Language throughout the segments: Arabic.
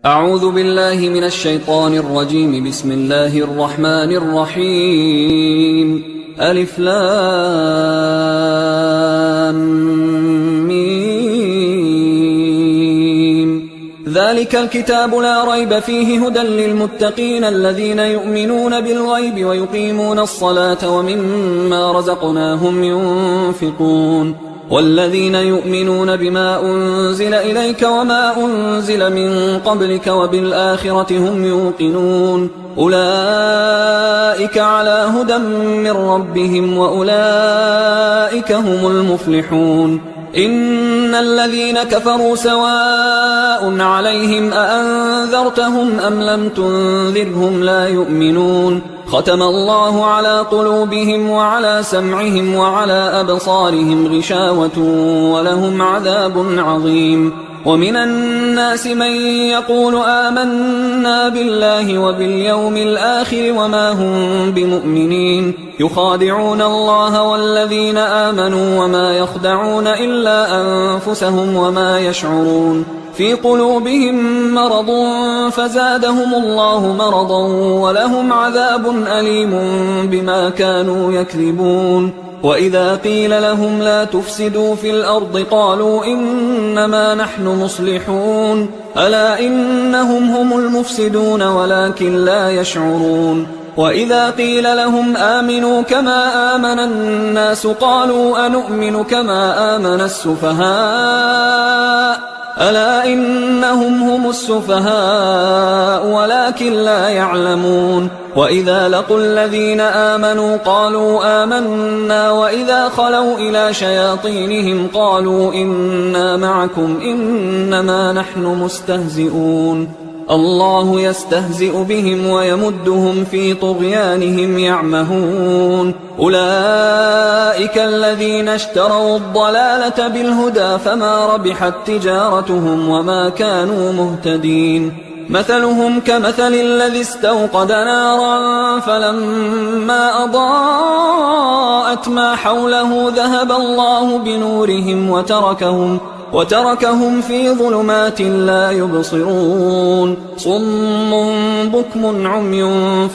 أعوذ بالله من الشيطان الرجيم. بسم الله الرحمن الرحيم. ألف لام ميم. ذلك الكتاب لا ريب فيه هدى للمتقين الذين يؤمنون بالغيب ويقيمون الصلاة ومما رزقناهم ينفقون والذين يؤمنون بما أنزل إليك وما أنزل من قبلك وبالآخرة هم يوقنون أولئك على هدى من ربهم وأولئك هم المفلحون. إن الذين كفروا سواء عليهم أأنذرتهم أم لم تنذرهم لا يؤمنون ختم الله على قلوبهم وعلى سمعهم وعلى أبصارهم غشاوة ولهم عذاب عظيم. ومن الناس من يقول آمنا بالله وباليوم الآخر وما هم بمؤمنين يخادعون الله والذين آمنوا وما يخدعون إلا أنفسهم وما يشعرون في قلوبهم مرض فزادهم الله مرضا ولهم عذاب أليم بما كانوا يكذبون. وإذا قيل لهم لا تفسدوا في الأرض قالوا إنما نحن مصلحون ألا إنهم هم المفسدون ولكن لا يشعرون. وإذا قيل لهم آمنوا كما آمن الناس قالوا أنؤمن كما آمن السفهاء ألا إنهم هم السفهاء ولكن لا يعلمون. وإذا لقوا الذين آمنوا قالوا آمنا وإذا خلوا إلى شياطينهم قالوا إنا معكم إنما نحن مستهزئون الله يستهزئ بهم ويمدهم في طغيانهم يعمهون. أولئك الذين اشتروا الضلالة بالهدى فما ربحت تجارتهم وما كانوا مهتدين. مثلهم كمثل الذي استوقد نارا فلما أضاءت ما حوله ذهب الله بنورهم وتركهم في ظلمات لا يبصرون صم بكم عمي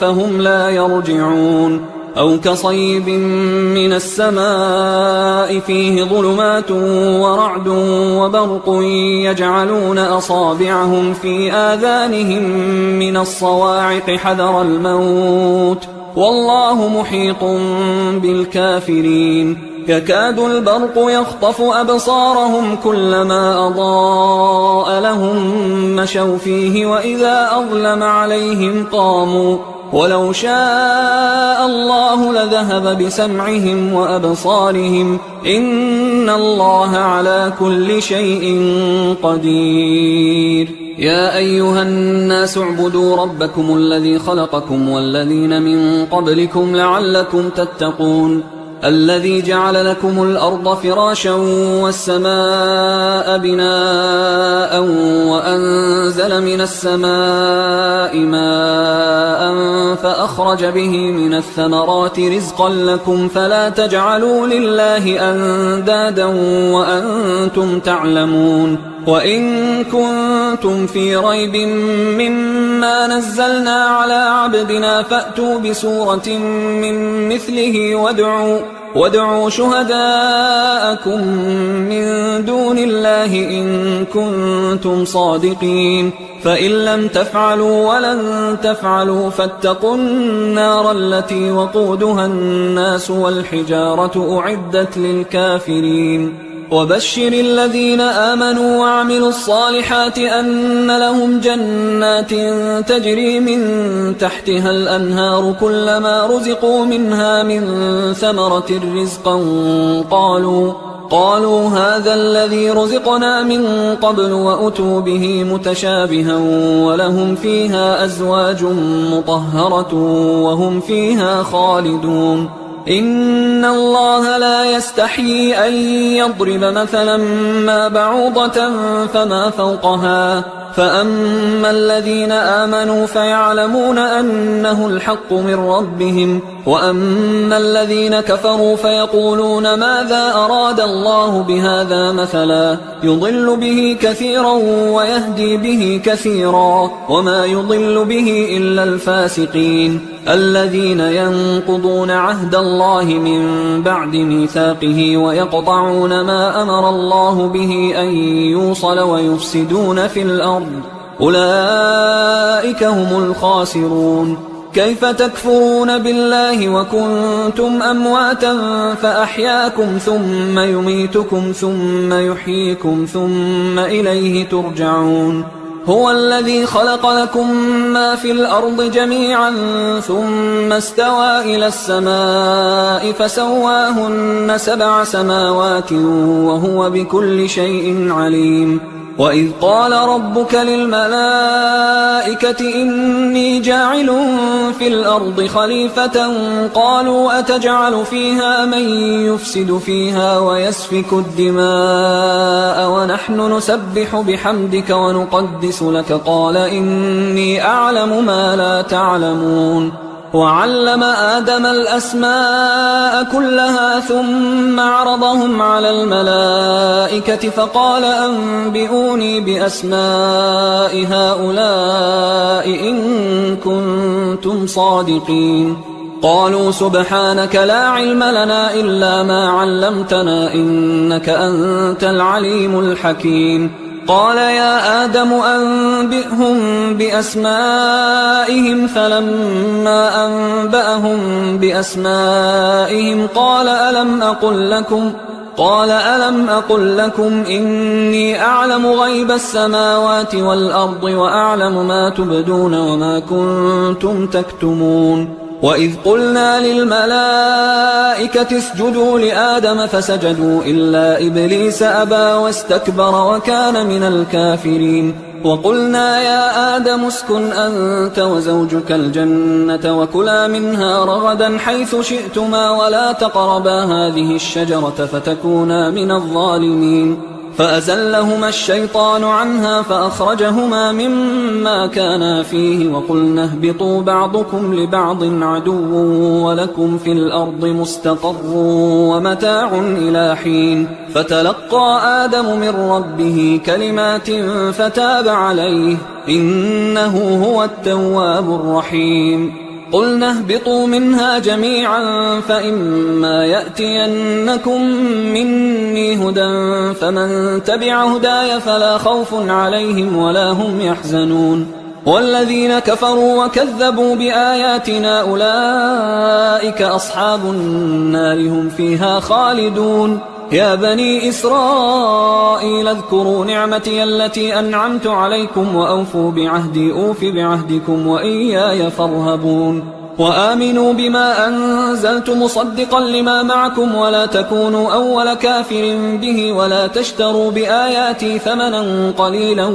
فهم لا يرجعون. أو كصيب من السماء فيه ظلمات ورعد وبرق يجعلون أصابعهم في آذانهم من الصواعق حذر الموت والله محيط بالكافرين. يكاد البرق يخطف أبصارهم كلما أضاء لهم مشوا فيه وإذا أظلم عليهم قاموا ولو شاء الله لذهب بسمعهم وأبصارهم إن الله على كل شيء قدير. يا أيها الناس اعبدوا ربكم الذي خلقكم والذين من قبلكم لعلكم تتقون الذي جعل لكم الأرض فراشا والسماء بناء وأنزل من السماء ماء فأخرج به من الثمرات رزقا لكم فلا تجعلوا لله أندادا وأنتم تعلمون. وإن كنتم في ريب مما نزلنا على عبدنا فأتوا بسورة من مثله وادعوا شهداءكم من دون الله إن كنتم صادقين فإن لم تفعلوا ولن تفعلوا فاتقوا النار التي وقودها الناس والحجارة أعدت للكافرين. وبشر الذين آمنوا وعملوا الصالحات أن لهم جنات تجري من تحتها الأنهار كلما رزقوا منها من ثمرة رزقا قالوا هذا الذي رزقنا من قبل وأتوا به متشابها ولهم فيها أزواج مطهرة وهم فيها خالدون. إن الله لا يستحيي أن يضرب مثلا ما بعوضة فما فوقها فأما الذين آمنوا فيعلمون أنه الحق من ربهم، وأما الذين كفروا فيقولون ماذا أراد الله بهذا مثلا يضل به كثيرا ويهدي به كثيرا وما يضل به إلا الفاسقين الذين ينقضون عهد الله من بعد ميثاقه ويقطعون ما أمر الله به أن يوصل ويفسدون في الأرض، أولئك هم الخاسرون. كيف تكفرون بالله وكنتم أمواتا فأحياكم ثم يميتكم ثم يحييكم ثم إليه ترجعون. هو الذي خلق لكم ما في الأرض جميعا ثم استوى إلى السماء فسواهن 7 سماوات وهو بكل شيء عليم. وإذ قال ربك للملائكة إني جاعل في الأرض خليفة قالوا أتجعل فيها من يفسد فيها ويسفك الدماء ونحن نسبح بحمدك ونقدس لك قال إني أعلم ما لا تعلمون. وعلم آدم الأسماء كلها ثم عرضهم على الملائكة فقال أنبئوني بأسماء هؤلاء إن كنتم صادقين. قالوا سبحانك لا علم لنا إلا ما علمتنا إنك أنت العليم الحكيم. قال يا آدم أنبئهم بأسمائهم فلما أنبأهم بأسمائهم قال ألم أقل لكم إني أعلم غيب السماوات والأرض وأعلم ما تبدون وما كنتم تكتمون. وإذ قلنا للملائكة اسجدوا لآدم فسجدوا إلا إبليس أبى واستكبر وكان من الكافرين. وقلنا يا آدم اسكن أنت وزوجك الجنة وكلا منها رغدا حيث شئتما ولا تقربا هذه الشجرة فتكونا من الظالمين. فأزلهما الشيطان عنها فأخرجهما مما كانا فيه وقلنا اهبطوا بعضكم لبعض عدو ولكم في الأرض مستقر ومتاع إلى حين. فتلقى آدم من ربه كلمات فتاب عليه إنه هو التواب الرحيم. قلنا اهبطوا منها جميعا فإما يأتينكم مني هدى فمن تبع هداي فلا خوف عليهم ولا هم يحزنون. والذين كفروا وكذبوا بآياتنا أولئك أصحاب النار هم فيها خالدون. يا بني إسرائيل اذكروا نعمتي التي أنعمت عليكم وأوفوا بعهدي أوف بعهدكم وإياي فارهبون. وآمنوا بما أنزلت مصدقا لما معكم ولا تكونوا أول كافر به ولا تشتروا بآياتي ثمنا قليلا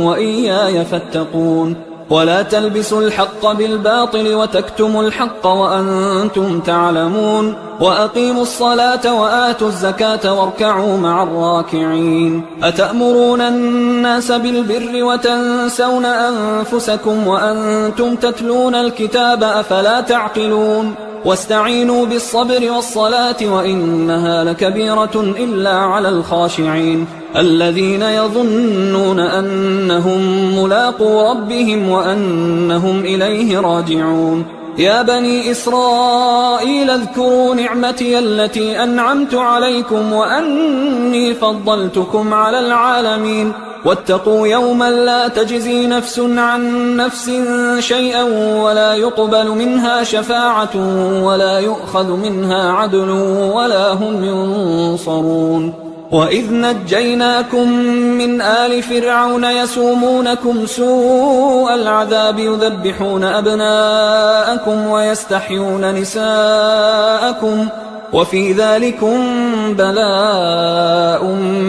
وإياي فاتقون. ولا تلبسوا الحق بالباطل وتكتموا الحق وأنتم تعلمون. وأقيموا الصلاة وآتوا الزكاة واركعوا مع الراكعين. أتأمرون الناس بالبر وتنسون أنفسكم وأنتم تتلون الكتاب أفلا تعقلون. واستعينوا بالصبر والصلاة وإنها لكبيرة إلا على الخاشعين الذين يظنون أنهم ملاقو ربهم وأنهم إليه راجعون. يا بني إسرائيل اذكروا نعمتي التي أنعمت عليكم وأني فضلتكم على العالمين. واتقوا يوما لا تجزي نفس عن نفس شيئا ولا يقبل منها شفاعة ولا يؤخذ منها عدل ولا هم ينصرون. وإذ نجيناكم من آل فرعون يسومونكم سوء العذاب يذبحون أبناءكم ويستحيون نساءكم وفي ذلكم بلاء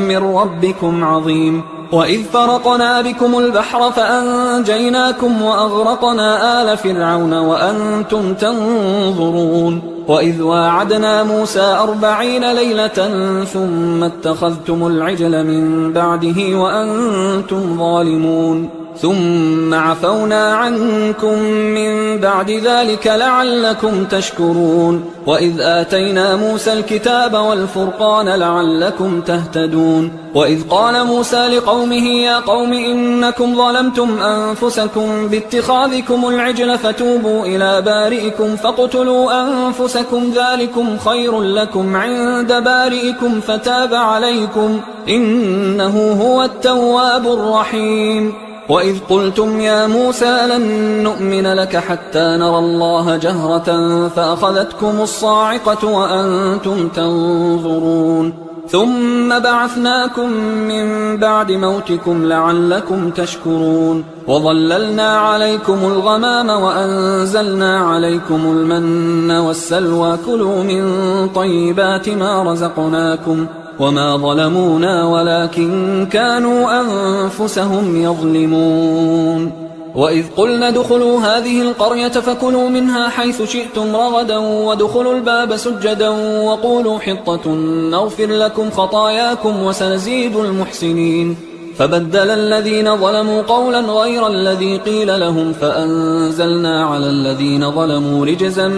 من ربكم عظيم. وإذ فرقنا بكم البحر فأنجيناكم وأغرقنا آل فرعون وأنتم تنظرون. وإذ واعدنا موسى 40 ليلة ثم اتخذتم العجل من بعده وأنتم ظالمون. ثم عفونا عنكم من بعد ذلك لعلكم تشكرون وإذ آتينا موسى الكتاب والفرقان لعلكم تهتدون وإذ قال موسى لقومه يا قوم إنكم ظلمتم أنفسكم باتخاذكم العجل فتوبوا إلى بارئكم فاقتلوا أنفسكم ذلكم خير لكم عند بارئكم فتاب عليكم إنه هو التواب الرحيم وإذ قلتم يا موسى لن نؤمن لك حتى نرى الله جهرة فأخذتكم الصاعقة وأنتم تنظرون ثم بعثناكم من بعد موتكم لعلكم تشكرون وظللنا عليكم الغمام وأنزلنا عليكم المن والسلوى كلوا من طيبات ما رزقناكم وما ظلمونا ولكن كانوا أنفسهم يظلمون وإذ قلنا ادخلوا هذه القرية فكلوا منها حيث شئتم رغدا وادخلوا الباب سجدا وقولوا حطة نغفر لكم خطاياكم وسنزيد المحسنين فبدل الذين ظلموا قولا غير الذي قيل لهم فأنزلنا على الذين ظلموا رجزا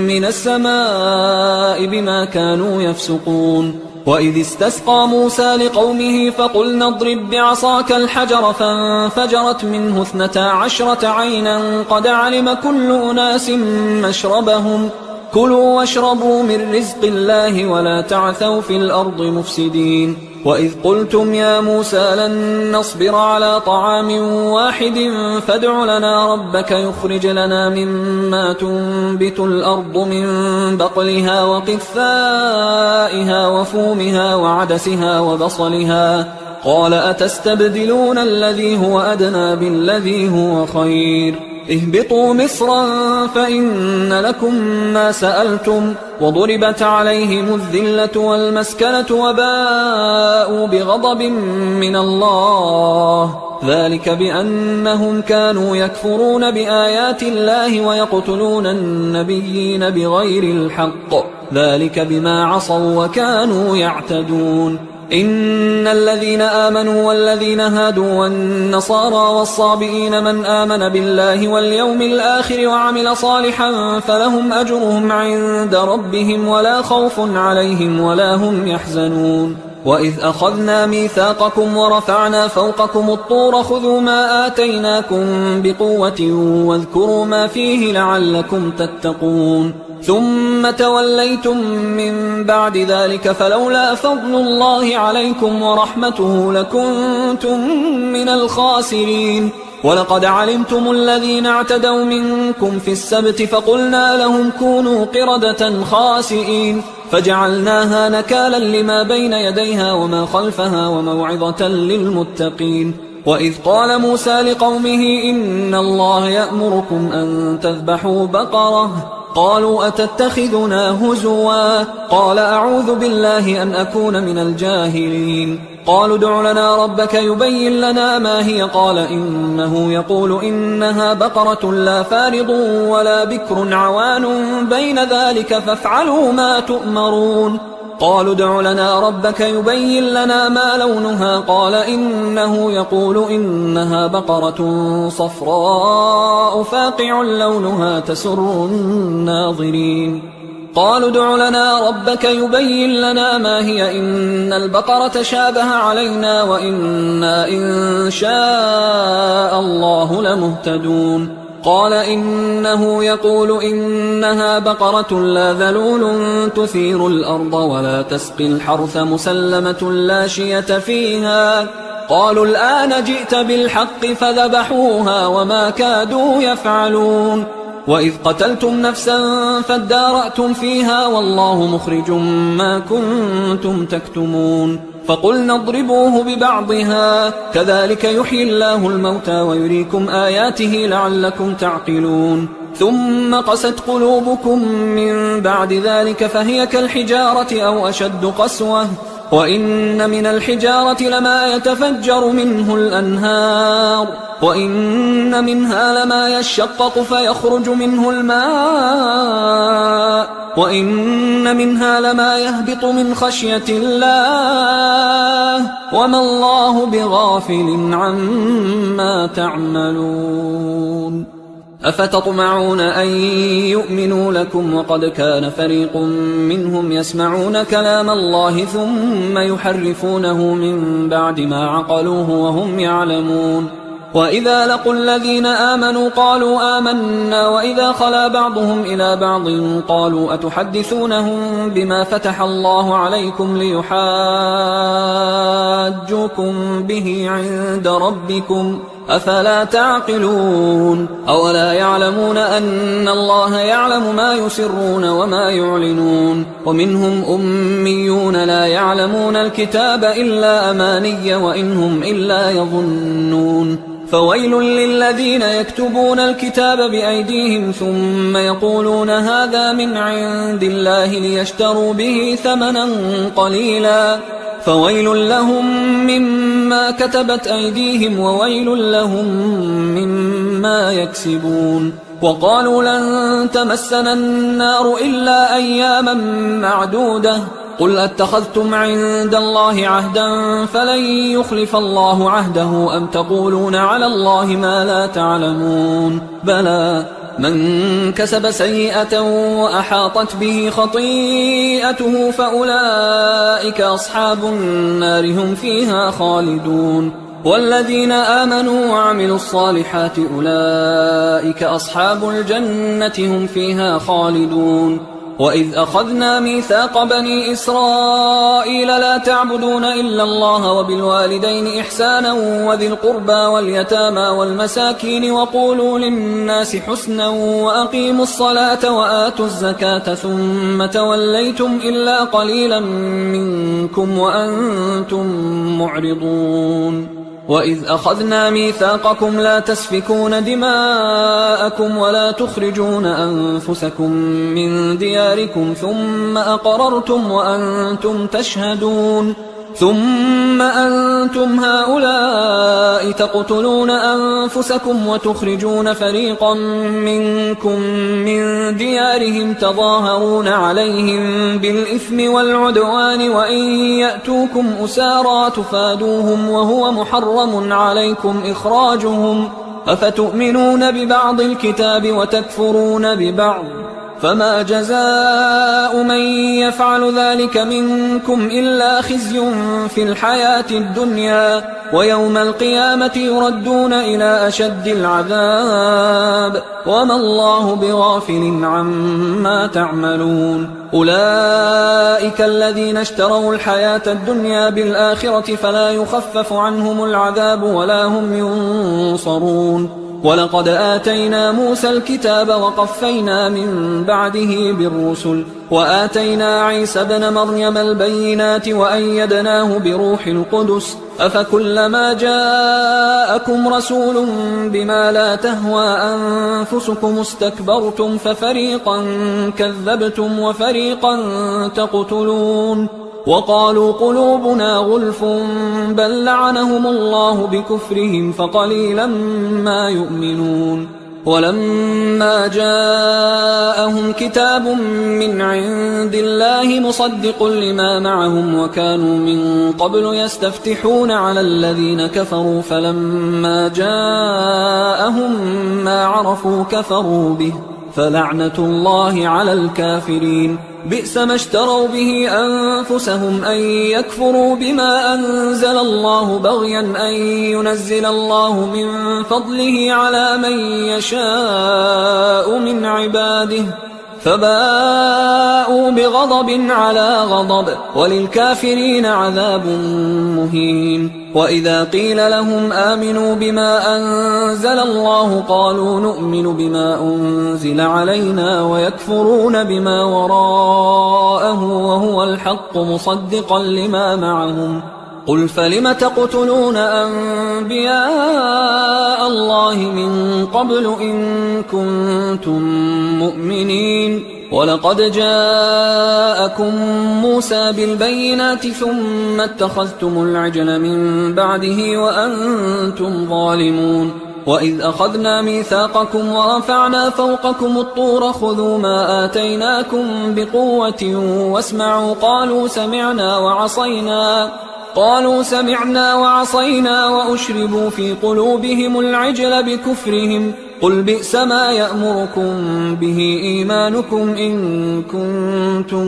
من السماء بما كانوا يفسقون وإذ استسقى موسى لقومه فقلنا اضرب بعصاك الحجر فانفجرت منه 12 عينا قد علم كل أناس مشربهم كلوا واشربوا من رزق الله ولا تعثوا في الأرض مفسدين وإذ قلتم يا موسى لن نصبر على طعام واحد فادع لنا ربك يخرج لنا مما تنبت الأرض من بقلها وقثائها وفومها وعدسها وبصلها قال أتستبدلون الذي هو أدنى بالذي هو خير اهبطوا مصرا فإن لكم ما سألتم وضربت عليهم الذلة والمسكنة وباءوا بغضب من الله ذلك بأنهم كانوا يكفرون بآيات الله ويقتلون النبيين بغير الحق ذلك بما عصوا وكانوا يعتدون إن الذين آمنوا والذين هادوا والنصارى والصابئين من آمن بالله واليوم الآخر وعمل صالحا فلهم أجرهم عند ربهم ولا خوف عليهم ولا هم يحزنون وإذ أخذنا ميثاقكم ورفعنا فوقكم الطور خذوا ما آتيناكم بقوة واذكروا ما فيه لعلكم تتقون ثم توليتم من بعد ذلك فلولا فضل الله عليكم ورحمته لكنتم من الخاسرين ولقد علمتم الذين اعتدوا منكم في السبت فقلنا لهم كونوا قردة خاسئين فجعلناها نكالا لما بين يديها وما خلفها وموعظة للمتقين وإذ قال موسى لقومه إن الله يأمركم أن تذبحوا بقرة قالوا أتتخذنا هزوا قال أعوذ بالله أن أكون من الجاهلين قالوا ادع لنا ربك يبين لنا ما هي قال إنه يقول إنها بقرة لا فارض ولا بكر عوان بين ذلك فافعلوا ما تؤمرون قالوا ادع لنا ربك يبين لنا ما لونها قال إنه يقول إنها بقرة صفراء فاقع لونها تسر الناظرين قالوا ادع لنا ربك يبين لنا ما هي إن البقرة شابه علينا وإنا إن شاء الله لمهتدون قال إنه يقول إنها بقرة لا ذلول تثير الأرض ولا تسقي الحرث مسلمة لا شية فيها قالوا الآن جئت بالحق فذبحوها وما كادوا يفعلون وإذ قتلتم نفسا فادارأتم فيها والله مخرج ما كنتم تكتمون فقلنا اضربوه ببعضها كذلك يحيي الله الموتى ويريكم آياته لعلكم تعقلون ثم قست قلوبكم من بعد ذلك فهي كالحجارة أو أشد قسوة وإن من الحجارة لما يتفجر منه الأنهار وإن منها لما يشقق فيخرج منه الماء وإن منها لما يهبط من خشية الله وما الله بغافل عما تعملون أفتطمعون أن يؤمنوا لكم وقد كان فريق منهم يسمعون كلام الله ثم يحرفونه من بعد ما عقلوه وهم يعلمون وإذا لقوا الذين آمنوا قالوا آمنا وإذا خلا بعضهم إلى بعض قالوا أتحدثونهم بما فتح الله عليكم ليحاجوكم به عند ربكم أفلا تعقلون أولا يعلمون أن الله يعلم ما يسرون وما يعلنون ومنهم أميون لا يعلمون الكتاب إلا أماني وإنهم إلا يظنون فويل للذين يكتبون الكتاب بأيديهم ثم يقولون هذا من عند الله ليشتروا به ثمنا قليلا فويل لهم مما كتبت أيديهم وويل لهم مما يكسبون وقالوا لن تمسنا النار إلا أياما معدودة قل أتخذتم عند الله عهدا فلن يخلف الله عهده أم تقولون على الله ما لا تعلمون بلى من كسب سيئة وأحاطت به خطيئته فأولئك أصحاب النار هم فيها خالدون والذين آمنوا وعملوا الصالحات أولئك أصحاب الجنة هم فيها خالدون وإذ أخذنا ميثاق بني إسرائيل لا تعبدون إلا الله وبالوالدين إحسانا وذي القربى واليتامى والمساكين وقولوا للناس حسنا وأقيموا الصلاة وآتوا الزكاة ثم توليتم إلا قليلا منكم وأنتم معرضون وإذ أخذنا ميثاقكم لا تسفكون دماءكم ولا تخرجون أنفسكم من دياركم ثم أقررتم وأنتم تشهدون ثم أنتم هؤلاء تقتلون أنفسكم وتخرجون فريقا منكم من ديارهم تظاهرون عليهم بالإثم والعدوان وإن يأتوكم أسارى تفادوهم وهو محرم عليكم إخراجهم أفتؤمنون ببعض الكتاب وتكفرون ببعض فما جزاء من يفعل ذلك منكم إلا خزي في الحياة الدنيا ويوم القيامة يردون إلى أشد العذاب وما الله بغافل عما تعملون أولئك الذين اشتروا الحياة الدنيا بالآخرة فلا يخفف عنهم العذاب ولا هم ينصرون ولقد آتينا موسى الكتاب وقفينا من بعده بالرسل وآتينا عيسى ابن مريم البينات وأيدناه بروح القدس أفكلما جاءكم رسول بما لا تهوى أنفسكم استكبرتم ففريقا كذبتم وفريقا تقتلون وقالوا قلوبنا غلف بل لعنهم الله بكفرهم فقليلا ما يؤمنون ولما جاءهم كتاب من عند الله مصدق لما معهم وكانوا من قبل يستفتحون على الذين كفروا فلما جاءهم ما عرفوا كفروا به فلعنة الله على الكافرين بئس ما اشتروا به أنفسهم أن يكفروا بما أنزل الله بغيا أن ينزل الله من فضله على من يشاء من عباده فباءوا بغضب على غضب وللكافرين عذاب مهين وإذا قيل لهم آمنوا بما أنزل الله قالوا نؤمن بما أنزل علينا ويكفرون بما وراءه وهو الحق مصدقا لما معهم قل فلم تقتلون أنبياء الله من قبل إن كنتم مؤمنين ولقد جاءكم موسى بالبينات ثم اتخذتم العجل من بعده وأنتم ظالمون وإذ أخذنا ميثاقكم ورفعنا فوقكم الطور خذوا ما آتيناكم بقوة واسمعوا قالوا سمعنا وعصينا وأشربوا في قلوبهم العجل بكفرهم قل بئس ما يأمركم به إيمانكم إن كنتم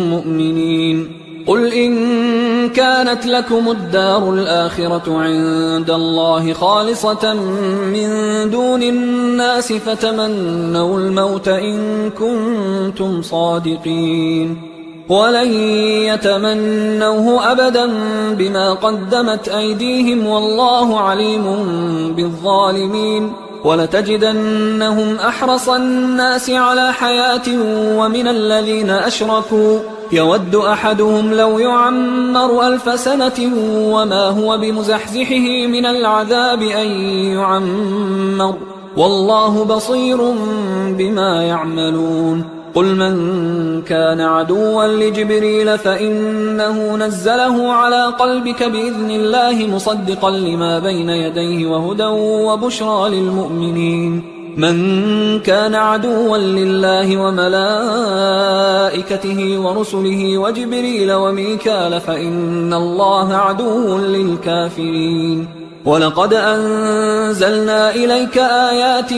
مؤمنين قل إن كانت لكم الدار الآخرة عند الله خالصة من دون الناس فتمنوا الموت إن كنتم صادقين ولن يتمنوه أبدا بما قدمت أيديهم والله عليم بالظالمين ولتجدنهم أحرص الناس على حياة ومن الذين أشركوا يود أحدهم لو يعمر 1000 سنة وما هو بمزحزحه من العذاب أن يعمر والله بصير بما يعملون قل من كان عدوا لجبريل فإنه نزله على قلبك بإذن الله مصدقا لما بين يديه وهدى وبشرى للمؤمنين من كان عدوا لله وملائكته ورسله وجبريل وميكال فإن الله عدو للكافرين ولقد أنزلنا إليك آيات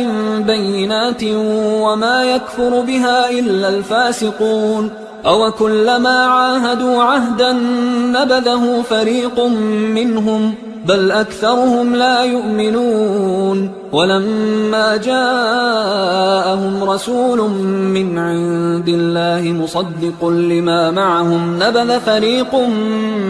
بينات وما يكفر بها إلا الفاسقون أوكلما عاهدوا عهدا نبذه فريق منهم بل أكثرهم لا يؤمنون ولما جاءهم رسول من عند الله مصدق لما معهم نبذ فريق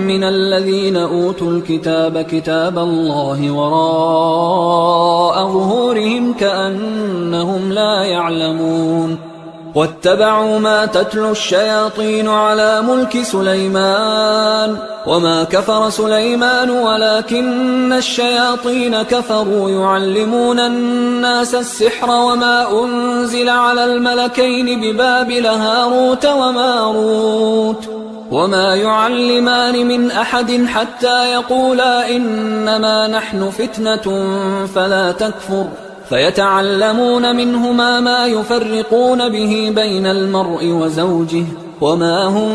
من الذين أوتوا الكتاب كتاب الله وراء ظهورهم كأنهم لا يعلمون واتبعوا ما تتلو الشياطين على ملك سليمان وما كفر سليمان ولكن الشياطين كفروا يعلمون الناس السحر وما أنزل على الملكين ببابل هاروت وماروت وما يعلمان من أحد حتى يقولا إنما نحن فتنة فلا تكفر فيتعلمون منهما ما يفرقون به بين المرء وزوجه وما هم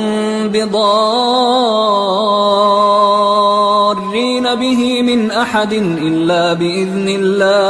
بضارين به من أحد إلا بإذن الله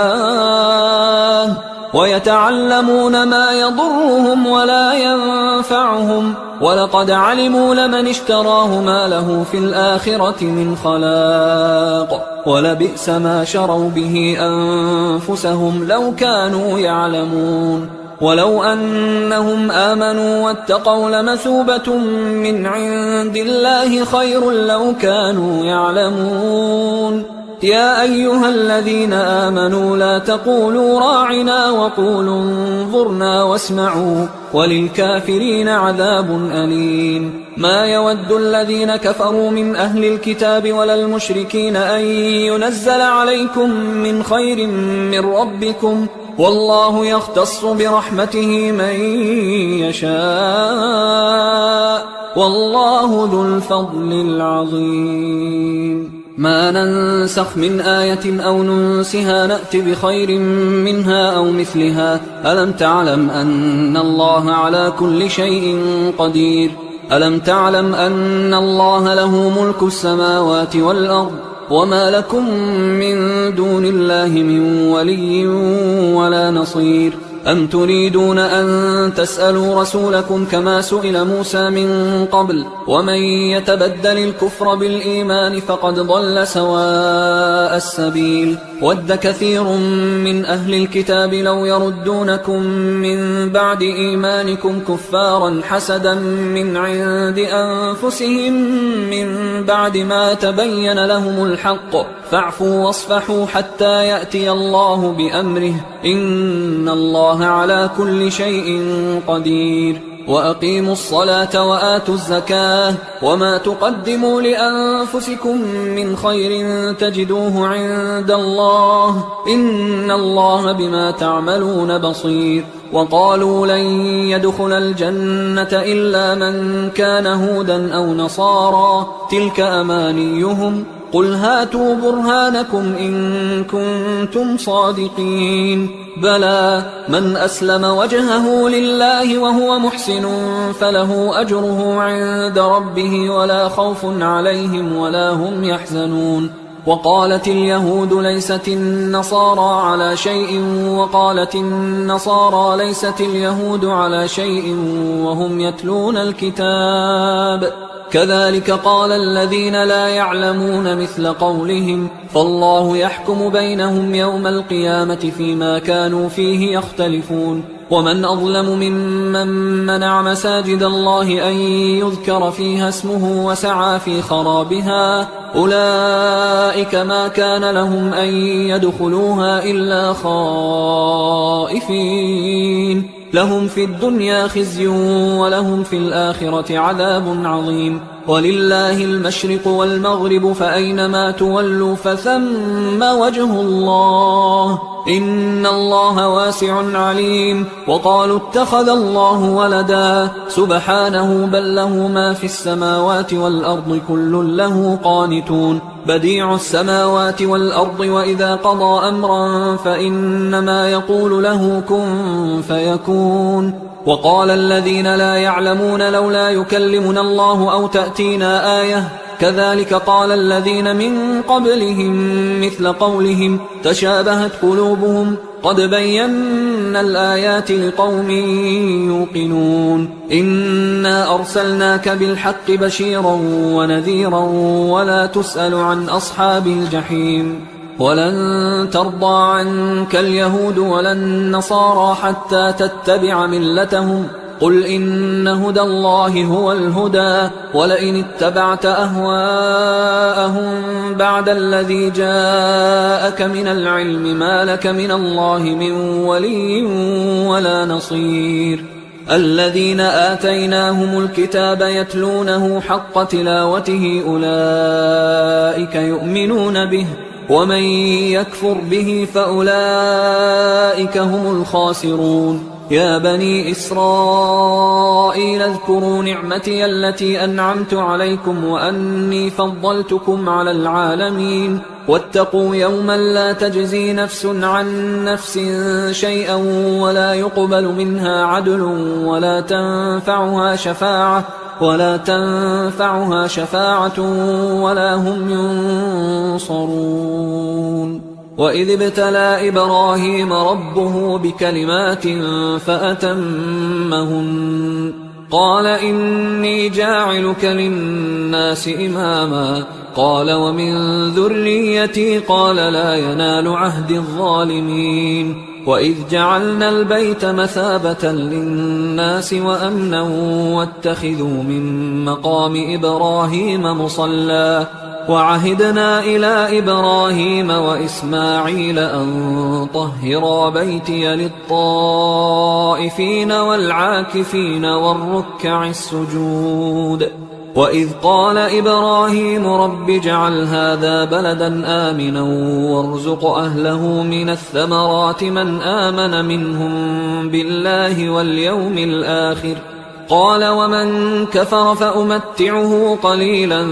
ويتعلمون ما يضرهم ولا ينفعهم ولقد علموا لمن اشتراه ما له في الآخرة من خلاق ولبئس ما شروا به أنفسهم لو كانوا يعلمون ولو أنهم آمنوا واتقوا لمثوبة من عند الله خير لو كانوا يعلمون يا أيها الذين آمنوا لا تقولوا راعنا وقولوا انظرنا واسمعوا وللكافرين عذاب أليم ما يود الذين كفروا من أهل الكتاب ولا المشركين أن ينزل عليكم من خير من ربكم والله يختص برحمته من يشاء والله ذو الفضل العظيم ما ننسخ من آية أو ننسها نأت بخير منها أو مثلها ألم تعلم أن الله على كل شيء قدير ألم تعلم أن الله له ملك السماوات والأرض وما لكم من دون الله من ولي ولا نصير أم تريدون أن تسألوا رسولكم كما سئل موسى من قبل ومن يتبدل الكفر بالإيمان فقد ضل سواء السبيل ود كثير من أهل الكتاب لو يردونكم من بعد إيمانكم كفارا حسدا من عند أنفسهم من بعد ما تبين لهم الحق فاعفوا واصفحوا حتى يأتي الله بأمره إن الله على كل شيء قدير وأقيموا الصلاة وآتوا الزكاة وما تقدموا لأنفسكم من خير تجدوه عند الله إن الله بما تعملون بصير وقالوا لن يدخل الجنة إلا من كان هودا أو نصارى تلك أمانيهم قل هاتوا برهانكم إن كنتم صادقين بلى من أسلم وجهه لله وهو محسن فله أجره عند ربه ولا خوف عليهم ولا هم يحزنون وقالت اليهود ليست النصارى على شيء وقالت النصارى ليست اليهود على شيء وهم يتلون الكتاب كذلك قال الذين لا يعلمون مثل قولهم فالله يحكم بينهم يوم القيامة فيما كانوا فيه يختلفون ومن أظلم ممن منع مساجد الله أن يذكر فيها اسمه وسعى في خرابها أولئك ما كان لهم أن يدخلوها إلا خائفين لهم في الدنيا خزي ولهم في الآخرة عذاب عظيم ولله المشرق والمغرب فأينما تولوا فثم وجه الله إن الله واسع عليم وقالوا اتخذ الله ولدا سبحانه بل له ما في السماوات والأرض كل له قانتون بديع السماوات والأرض وإذا قضى أمرا فإنما يقول له كن فيكون وقال الذين لا يعلمون لولا يكلمنا الله أو تأتينا آية كذلك قال الذين من قبلهم مثل قولهم تشابهت قلوبهم قد بينا الآيات لقوم يوقنون إنا أرسلناك بالحق بشيرا ونذيرا ولا تسأل عن أصحاب الجحيم ولن ترضى عنك اليهود ولا النصارى حتى تتبع ملتهم قل إن هدى الله هو الهدى ولئن اتبعت أهواءهم بعد الذي جاءك من العلم ما لك من الله من ولي ولا نصير الذين آتيناهم الكتاب يتلونه حق تلاوته أولئك يؤمنون به ومن يكفر به فأولئك هم الخاسرون يا بني إسرائيل اذكروا نعمتي التي أنعمت عليكم وأني فضلتكم على العالمين واتقوا يوما لا تجزي نفس عن نفس شيئا ولا يقبل منها عدل ولا تنفعها شفاعة ولا هم ينصرون وإذ ابتلى إبراهيم ربه بكلمات فأتمهن قال إني جاعلك للناس إماما قال ومن ذريتي قال لا ينال عهد الظالمين وإذ جعلنا البيت مثابة للناس وأمنا واتخذوا من مقام إبراهيم مصلى وعهدنا إلى إبراهيم وإسماعيل أن طهرا بيتي للطائفين والعاكفين والركع السجود وإذ قال إبراهيم رب اجعل هذا بلدا آمنا وارزق أهله من الثمرات من آمن منهم بالله واليوم الآخر قال ومن كفر فأمتعه قليلا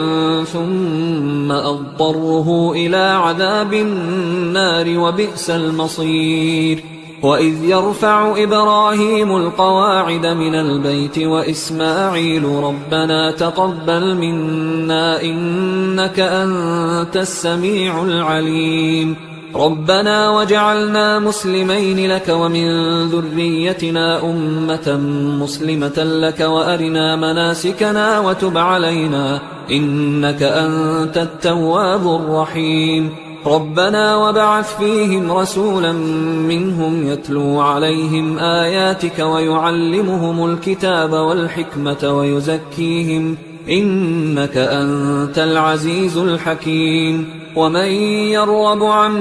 ثم أضطره إلى عذاب النار وبئس المصير وإذ يرفع إبراهيم القواعد من البيت وإسماعيل ربنا تقبل منا إنك أنت السميع العليم ربنا وجعلنا مسلمين لك ومن ذريتنا أمة مسلمة لك وأرنا مناسكنا وتب علينا إنك أنت التواب الرحيم ربنا وبعث فيهم رسولا منهم يتلو عليهم آياتك ويعلمهم الكتاب والحكمة ويزكيهم إنك أنت العزيز الحكيم ومن يرغب عن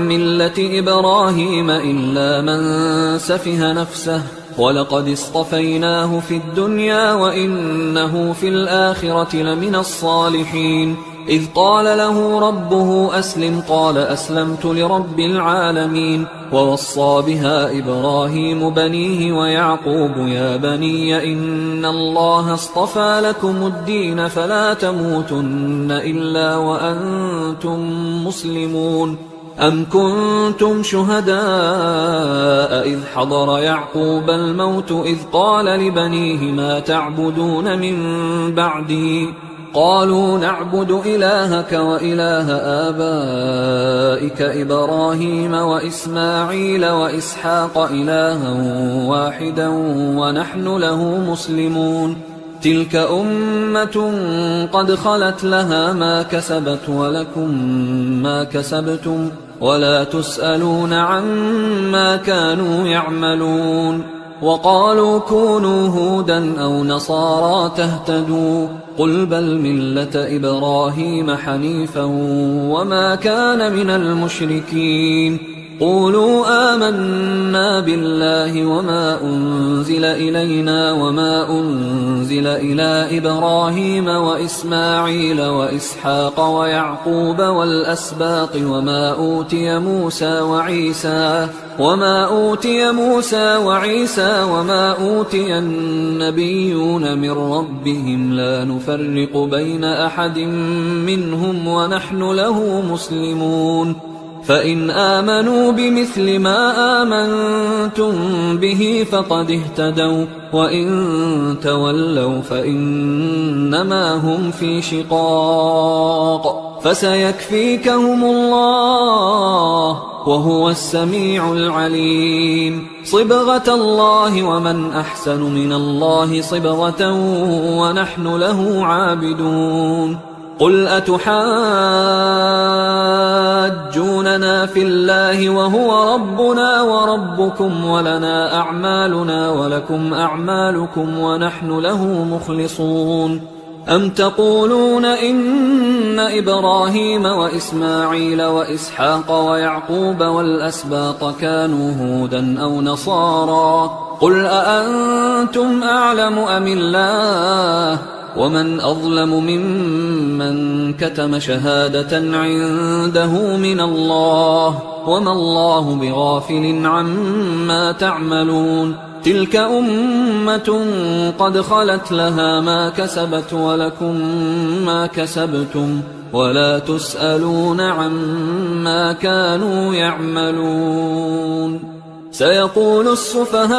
ملة إبراهيم إلا من سفه نفسه ولقد اصطفيناه في الدنيا وإنه في الآخرة لمن الصالحين إذ قال له ربه أسلم قال أسلمت لرب العالمين. ووصى بها إبراهيم بنيه ويعقوب يا بني إن الله اصطفى لكم الدين فلا تموتن إلا وأنتم مسلمون. أم كنتم شهداء إذ حضر يعقوب الموت إذ قال لبنيه ما تعبدون من بعدي قالوا نعبد إلهك وإله آبائك إبراهيم وإسماعيل وإسحاق إلها واحدا ونحن له مسلمون. تلك أمة قد خلت لها ما كسبت ولكم ما كسبتم ولا تسألون عما كانوا يعملون. وقالوا كونوا هودا أو نصارى تهتدوا قل بل ملة إبراهيم حنيفا وما كان من المشركين. قولوا آمنا بالله وما أنزل إلينا وما أنزل إلى إبراهيم وإسماعيل وإسحاق ويعقوب والأسباط وما أوتي موسى وعيسى وما أوتي النبيون من ربهم لا نفرق بين أحد منهم ونحن له مسلمون. فإن آمنوا بمثل ما آمنتم به فقد اهتدوا وإن تولوا فإنما هم في شقاق فسيكفيكهم الله وهو السميع العليم. صبغة الله ومن أحسن من الله صبغة ونحن له عابدون. قل أتحاجوننا في الله وهو ربنا وربكم ولنا أعمالنا ولكم أعمالكم ونحن له مخلصون. أم تقولون إن إبراهيم وإسماعيل وإسحاق ويعقوب والأسباط كانوا هودا أو نصارى قل أأنتم أعلم أم الله ومن أظلم ممن كتم شهادة عنده من الله وما الله بغافل عما تعملون. تلك أمة قد خلت لها ما كسبت ولكم ما كسبتم ولا تسألون عما كانوا يعملون. سيقول السفهاء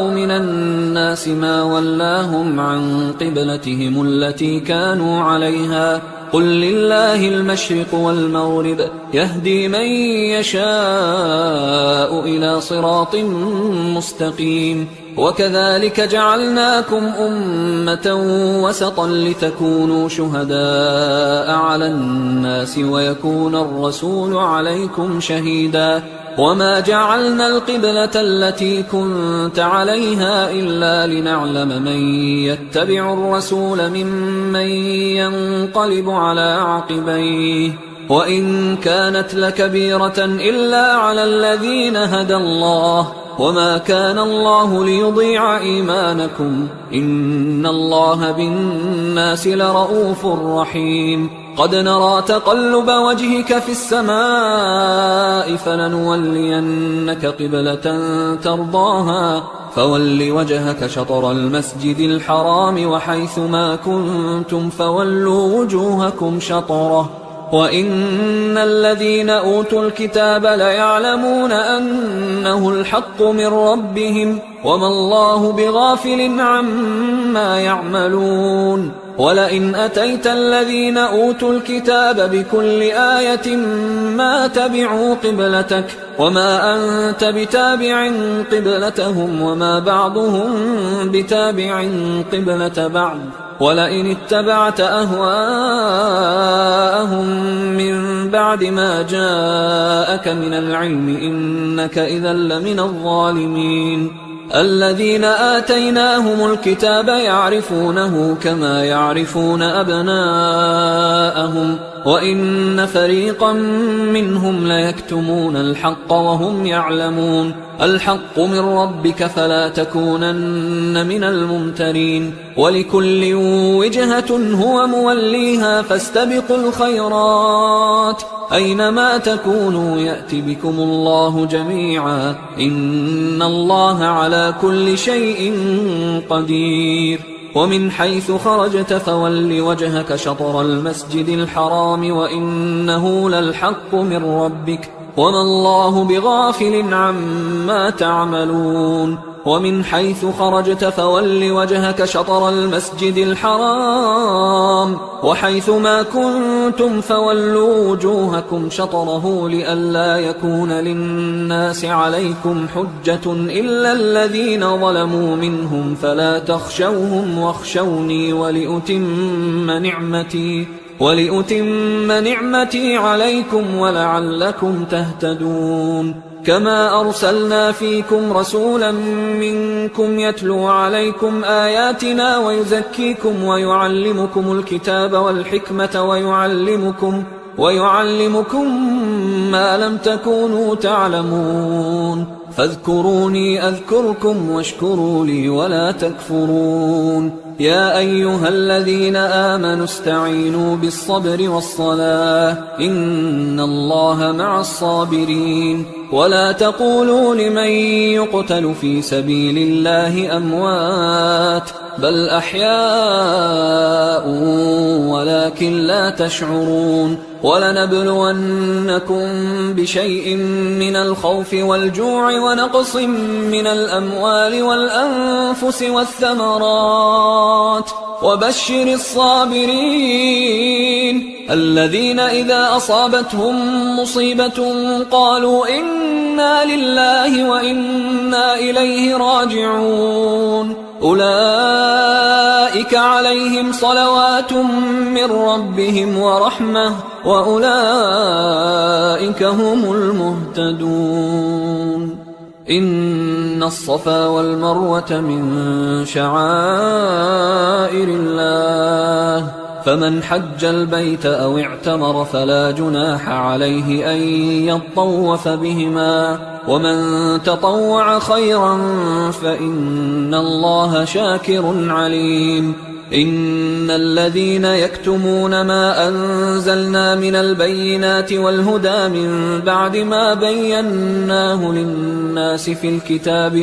من الناس ما ولاهم عن قبلتهم التي كانوا عليها قل لله المشرق والمغرب يهدي من يشاء إلى صراط مستقيم. وكذلك جعلناكم أمة وسطا لتكونوا شهداء على الناس ويكون الرسول عليكم شهيدا. وما جعلنا القبلة التي كنت عليها إلا لنعلم من يتبع الرسول ممن ينقلب على عقبيه وإن كانت لكبيرة إلا على الذين هدى الله وما كان الله ليضيع إيمانكم إن الله بالناس لرؤوف رحيم. قد نرى تقلب وجهك في السماء فلنولينك قبلة ترضاها فول وجهك شطر المسجد الحرام وحيث ما كنتم فولوا وجوهكم شطره وإن الذين أوتوا الكتاب ليعلمون أنه الحق من ربهم وما الله بغافل عما يعملون. ولئن أتيت الذين أوتوا الكتاب بكل آية ما تبعوا قبلتك وما أنت بتابع قبلتهم وما بعضهم بتابع قبلة بعض ولئن اتبعت أهواءهم من بعد ما جاءك من العلم إنك إذا لمن الظالمين. الذين آتيناهم الكتاب يعرفونه كما يعرفون أبناءهم وإن فريقا منهم ليكتمون الحق وهم يعلمون الحق من ربك فلا تكونن من الممترين ولكل وجهة هو موليها فاستبقوا الخيرات أينما تكونوا يأت بكم الله جميعا إن الله على كل شيء قدير ومن حيث خرجت فول وجهك شطر المسجد الحرام وإنه للحق من ربك وما الله بغافل عما تعملون ومن حيث خرجت فول وجهك شطر المسجد الحرام وحيث ما كنتم فولوا وجوهكم شطره لئلا يكون للناس عليكم حجة إلا الذين ظلموا منهم فلا تخشوهم واخشوني ولأتم نعمتي عليكم ولعلكم تهتدون كما أرسلنا فيكم رسولا منكم يتلو عليكم آياتنا ويزكيكم ويعلمكم الكتاب والحكمة ويعلمكم ما لم تكونوا تعلمون فاذكروني أذكركم واشكروا لي ولا تكفرون يا أيها الذين آمنوا استعينوا بالصبر والصلاة إن الله مع الصابرين ولا تقولوا لمن يقتل في سبيل الله أموات بل أحياء ولكن لا تشعرون ولنبلونكم بشيء من الخوف والجوع ونقص من الأموال والأنفس والثمرات وبشر الصابرين الذين إذا أصابتهم مصيبة قالوا إنا لله وإنا إليه راجعون أولئك عليهم صلوات من ربهم ورحمة وأولئك هم المهتدون إن الصفا والمروة من شعائر الله فمن حج البيت أو اعتمر فلا جناح عليه أن يطوف بهما ومن تطوع خيرا فإن الله شاكر عليم إن الذين يكتمون ما أنزلنا من البينات والهدى من بعد ما بيناه للناس في الكتاب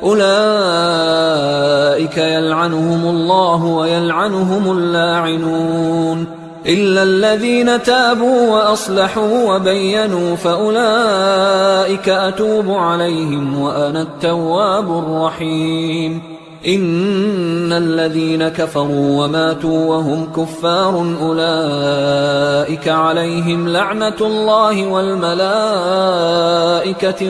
أولئك يلعنهم الله ويلعنهم اللاعنون إلا الذين تابوا وأصلحوا وبينوا فأولئك أتوب عليهم وأنا التواب الرحيم إن الذين كفروا وماتوا وهم كفار أولئك عليهم لعنة الله والملائكة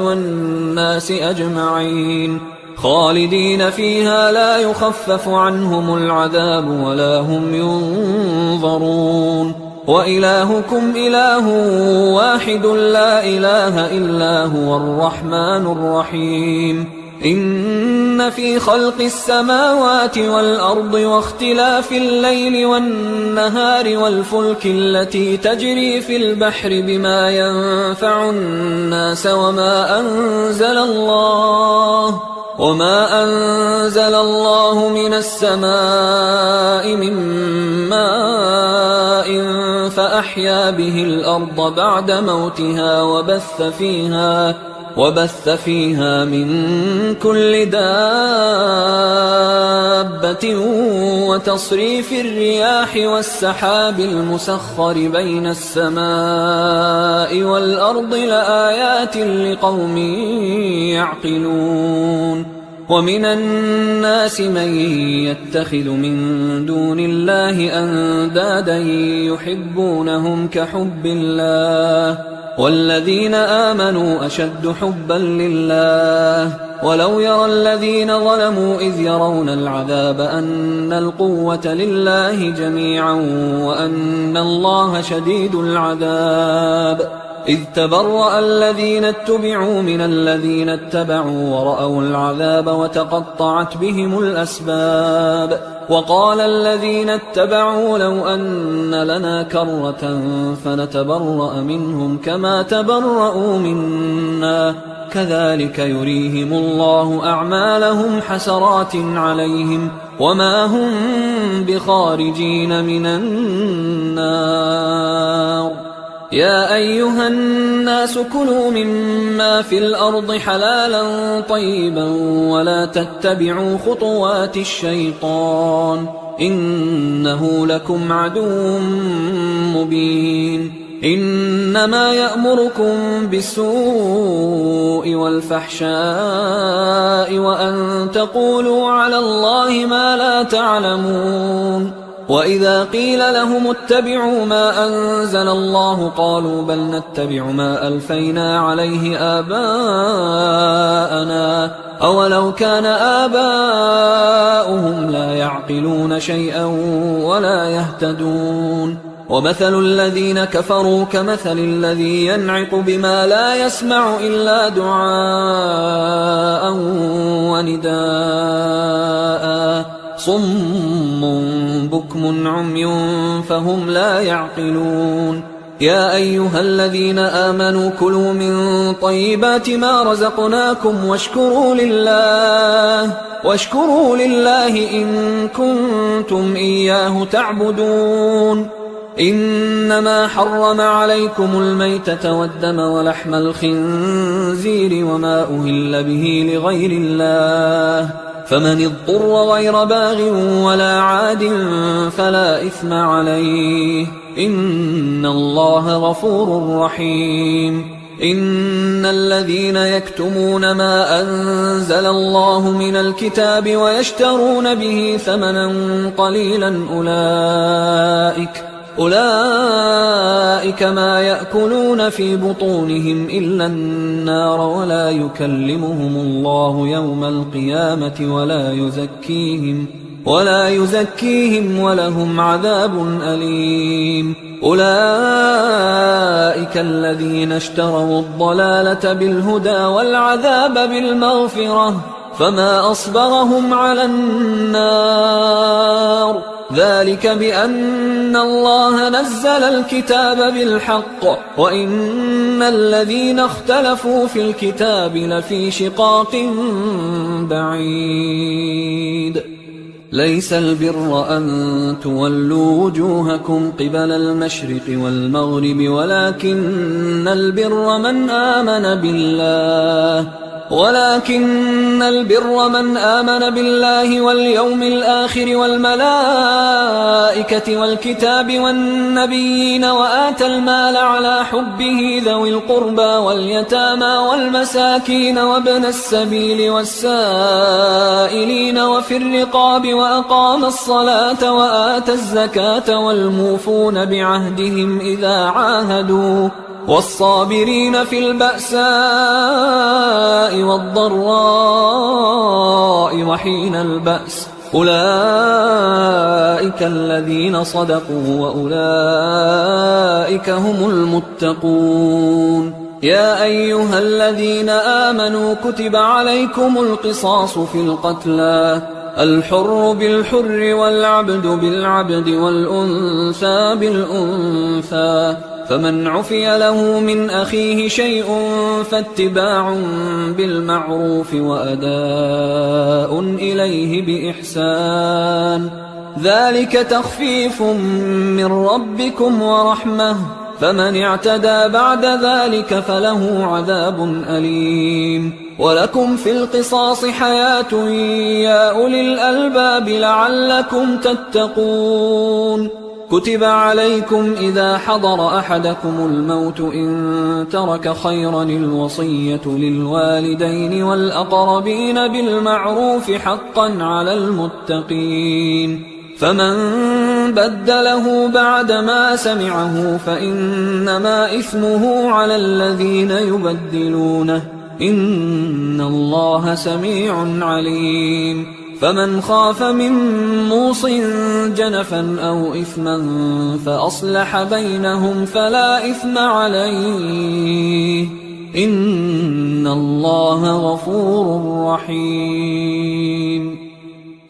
والناس أجمعين خالدين فيها لا يخفف عنهم العذاب ولا هم ينظرون وإلهكم إله واحد لا إله إلا هو الرحمن الرحيم إن في خلق السماوات والأرض واختلاف الليل والنهار والفلك التي تجري في البحر بما ينفع الناس وما أنزل الله من السماء من ماء فأحيا به الأرض بعد موتها وبث فيها من كل دابة وتصريف الرياح والسحاب المسخر بين السماء والأرض لآيات لقوم يعقلون ومن الناس من يتخذ من دون الله أندادا يحبونهم كحب الله والذين آمنوا أشد حبا لله ولو يرى الذين ظلموا إذ يرون العذاب أن القوة لله جميعا وأن الله شديد العذاب إذ تبرأ الذين اتبعوا من الذين اتبعوا ورأوا العذاب وتقطعت بهم الأسباب وقال الذين اتبعوا لو أن لنا كرة فنتبرأ منهم كما تبرأوا منا كذلك يريهم الله أعمالهم حسرات عليهم وما هم بخارجين من النار. يا أيها الناس كلوا مما في الأرض حلالا طيبا ولا تتبعوا خطوات الشيطان إنه لكم عدو مبين. إنما يأمركم بالسوء والفحشاء وأن تقولوا على الله ما لا تعلمون. وإذا قيل لهم اتبعوا ما أنزل الله قالوا بل نتبع ما ألفينا عليه آباءنا أولو كان آباؤهم لا يعقلون شيئا ولا يهتدون. ومثل الذين كفروا كمثل الذي ينعق بما لا يسمع إلا دعاء ونداء صم بكم عمي فهم لا يعقلون. يا أيها الذين آمنوا كلوا من طيبات ما رزقناكم واشكروا لله إن كنتم إياه تعبدون. إنما حرم عليكم الميتة والدم ولحم الخنزير وما أهل به لغير الله فمن اضطر غير باغ ولا عاد فلا إثم عليه إن الله غفور رحيم. إن الذين يكتمون ما أنزل الله من الكتاب ويشترون به ثمنا قليلا أولئك ما يأكلون في بطونهم إلا النار ولا يكلمهم الله يوم القيامة ولا يزكيهم ولهم عذاب أليم. أولئك الذين اشتروا الضلالة بالهدى والعذاب بالمغفرة فما أصبرهم على النار ذلك بأن الله نزل الكتاب بالحق وإن الذين اختلفوا في الكتاب لفي شقاق بعيد. ليس البر أن تولوا وجوهكم قبل المشرق والمغرب ولكن البر من آمن بالله واليوم الآخر والملائكة والكتاب والنبيين وآتى المال على حبه ذوي القربى واليتامى والمساكين وابن السبيل والسائلين وفي الرقاب وأقام الصلاة وآتى الزكاة والموفون بعهدهم إذا عاهدوا والصابرين في البأساء والضراء وحين البأس أولئك الذين صدقوا وأولئك هم المتقون. يا أيها الذين آمنوا كتب عليكم القصاص في القتلى الحر بالحر والعبد بالعبد والأنثى بالأنثى فمن عفي له من أخيه شيء فاتباع بالمعروف وأداء إليه بإحسان ذلك تخفيف من ربكم ورحمة فمن اعتدى بعد ذلك فله عذاب أليم. ولكم في القصاص حياة يا أولي الألباب لعلكم تتقون. كتب عليكم إذا حضر أحدكم الموت إن ترك خيرا الوصية للوالدين والأقربين بالمعروف حقا على المتقين فمن بدله بعدما سمعه فإنما إثمه على الذين يبدلونه إن الله سميع عليم. فمن خاف من موص جنفا أو إثما فأصلح بينهم فلا إثم عليه إن الله غفور رحيم.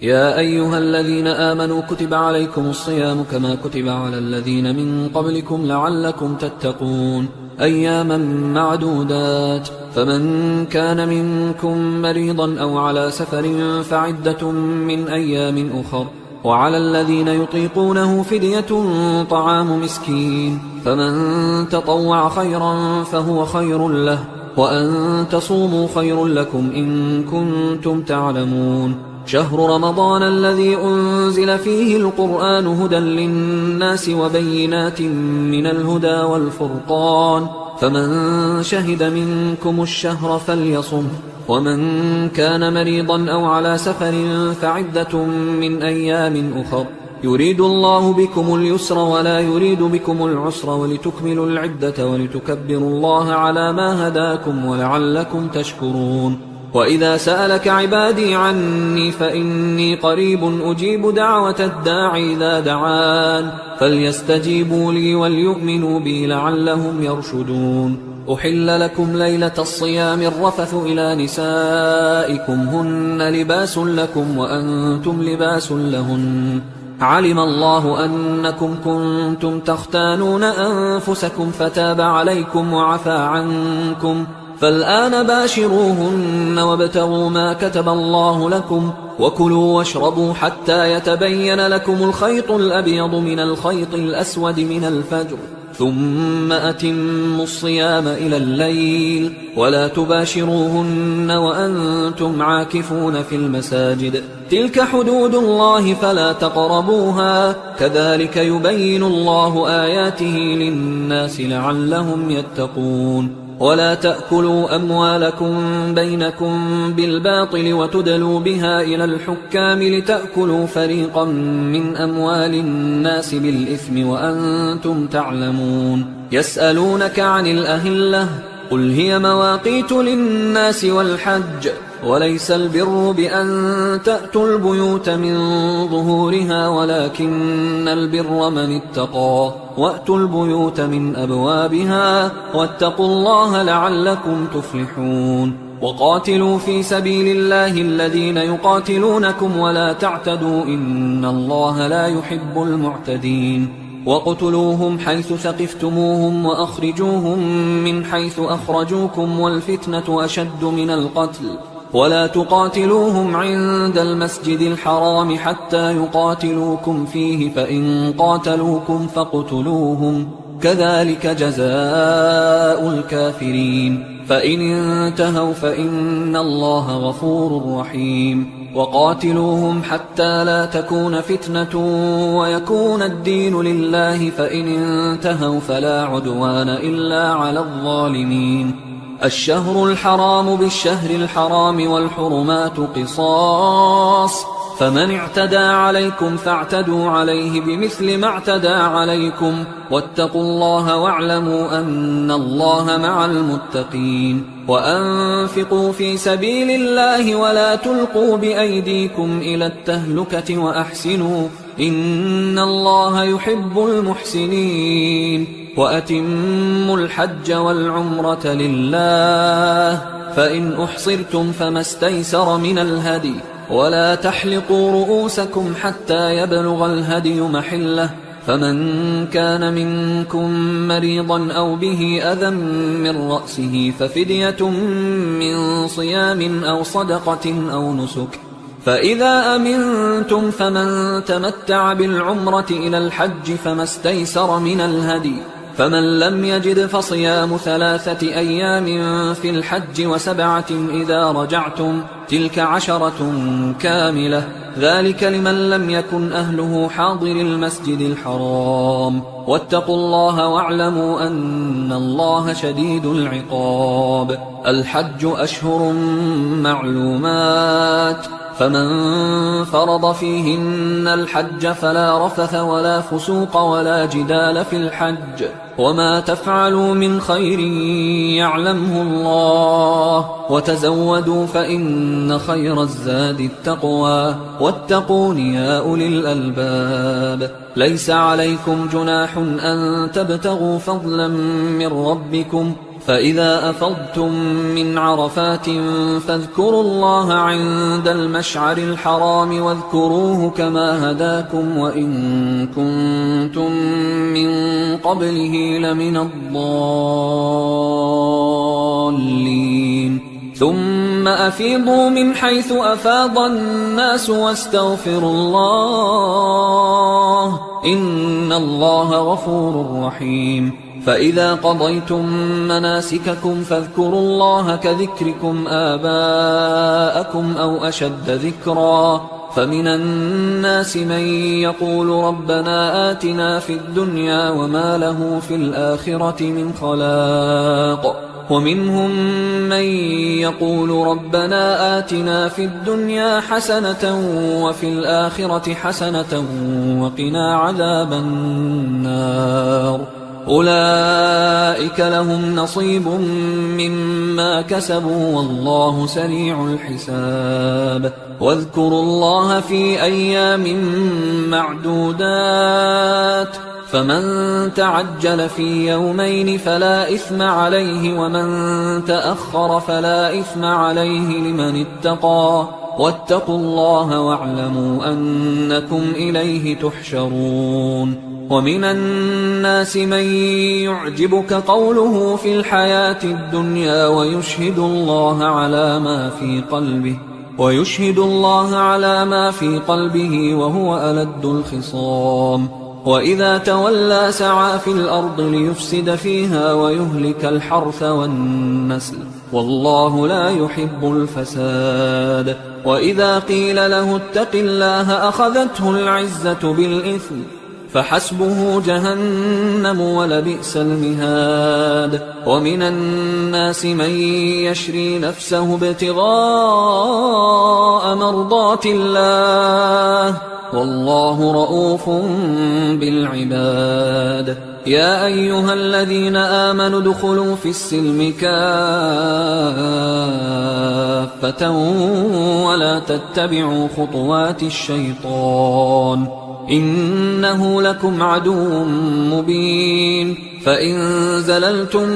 يا أيها الذين آمنوا كتب عليكم الصيام كما كتب على الذين من قبلكم لعلكم تتقون أياما معدودات فمن كان منكم مريضا أو على سفر فعدة من أيام أخر وعلى الذين يطيقونه فدية طعام مسكين فمن تطوع خيرا فهو خير له وأن تصوموا خير لكم إن كنتم تعلمون شهر رمضان الذي أنزل فيه القرآن هدى للناس وبينات من الهدى والفرقان فمن شهد منكم الشهر فليصم ومن كان مريضا أو على سفر فعدة من أيام أخر يريد الله بكم اليسر ولا يريد بكم العسر ولتكملوا العدة ولتكبروا الله على ما هداكم ولعلكم تشكرون وإذا سألك عبادي عني فإني قريب أجيب دعوة الداعي إذا دعان فليستجيبوا لي وليؤمنوا بي لعلهم يرشدون أحل لكم ليلة الصيام الرفث إلى نسائكم هن لباس لكم وأنتم لباس لهن علم الله أنكم كنتم تختانون أنفسكم فتاب عليكم وعفى عنكم فالآن باشروهن وابتغوا ما كتب الله لكم وكلوا واشربوا حتى يتبين لكم الخيط الأبيض من الخيط الأسود من الفجر ثم أتموا الصيام إلى الليل ولا تباشروهن وأنتم عاكفون في المساجد تلك حدود الله فلا تقربوها كذلك يبين الله آياته للناس لعلهم يتقون ولا تأكلوا أموالكم بينكم بالباطل وتدلوا بها إلى الحكام لتأكلوا فريقا من أموال الناس بالإثم وأنتم تعلمون يسألونك عن الأهلة قل هي مواقيت للناس والحج وليس البر بأن تأتوا البيوت من ظهورها ولكن البر من اتقى وأتوا البيوت من أبوابها واتقوا الله لعلكم تفلحون وقاتلوا في سبيل الله الذين يقاتلونكم ولا تعتدوا إن الله لا يحب المعتدين وقتلوهم حيث ثقفتموهم وأخرجوهم من حيث أخرجوكم والفتنة أشد من القتل ولا تقاتلوهم عند المسجد الحرام حتى يقاتلوكم فيه فإن قاتلوكم فاقتلوهم كذلك جزاء الكافرين فإن انتهوا فإن الله غفور رحيم وقاتلوهم حتى لا تكون فتنة ويكون الدين لله فإن انتهوا فلا عدوان إلا على الظالمين الشهر الحرام بالشهر الحرام والحرمات قصاص فمن اعتدى عليكم فاعتدوا عليه بمثل ما اعتدى عليكم واتقوا الله واعلموا أن الله مع المتقين وأنفقوا في سبيل الله ولا تلقوا بأيديكم إلى التهلكة وأحسنوا إن الله يحب المحسنين وأتموا الحج والعمرة لله فإن أحصرتم فما استيسر من الهدي ولا تحلقوا رؤوسكم حتى يبلغ الهدي محله فمن كان منكم مريضا أو به أذى من رأسه ففدية من صيام أو صدقة أو نسك فإذا أمنتم فمن تمتع بالعمرة إلى الحج فما استيسر من الهدي فمن لم يجد فصيام 3 أيام في الحج و7 إذا رجعتم تلك 10 كاملة ذلك لمن لم يكن أهله حاضر المسجد الحرام واتقوا الله واعلموا أن الله شديد العقاب الحج أشهر معلومات فمن فرض فيهن الحج فلا رفث ولا فسوق ولا جدال في الحج وما تفعلوا من خير يعلمه الله وتزودوا فإن خير الزاد التقوى واتقون يا أولي الألباب ليس عليكم جناح أن تبتغوا فضلا من ربكم فإذا أفضتم من عرفات فاذكروا الله عند المشعر الحرام واذكروه كما هداكم وإن كنتم من قبله لمن الضالين ثم أفيضوا من حيث أفاض الناس واستغفروا الله إن الله غفور رحيم فإذا قضيتم مناسككم فاذكروا الله كذكركم آباءكم أو أشد ذكرا فمن الناس من يقول ربنا آتنا في الدنيا وما له في الآخرة من خلاق ومنهم من يقول ربنا آتنا في الدنيا حسنة وفي الآخرة حسنة وقنا عذاب النار أولئك لهم نصيب مما كسبوا والله سريع الحساب واذكروا الله في أيام معدودات فمن تعجل في يومين فلا إثم عليه ومن تأخر فلا إثم عليه لمن اتقى واتقوا الله واعلموا أنكم إليه تحشرون ومن الناس من يعجبك قوله في الحياة الدنيا ويشهد الله على ما في قلبه وهو ألد الخصام وإذا تولى سعى في الأرض ليفسد فيها ويهلك الحرث والنسل والله لا يحب الفساد وإذا قيل له اتق الله أخذته العزة بالإثم فحسبه جهنم ولبئس المهاد ومن الناس من يشري نفسه ابتغاء مرضات الله والله رؤوف بالعباد يا أيها الذين آمنوا ادخلوا في السلم كافة ولا تتبعوا خطوات الشيطان إنه لكم عدو مبين فإن زللتم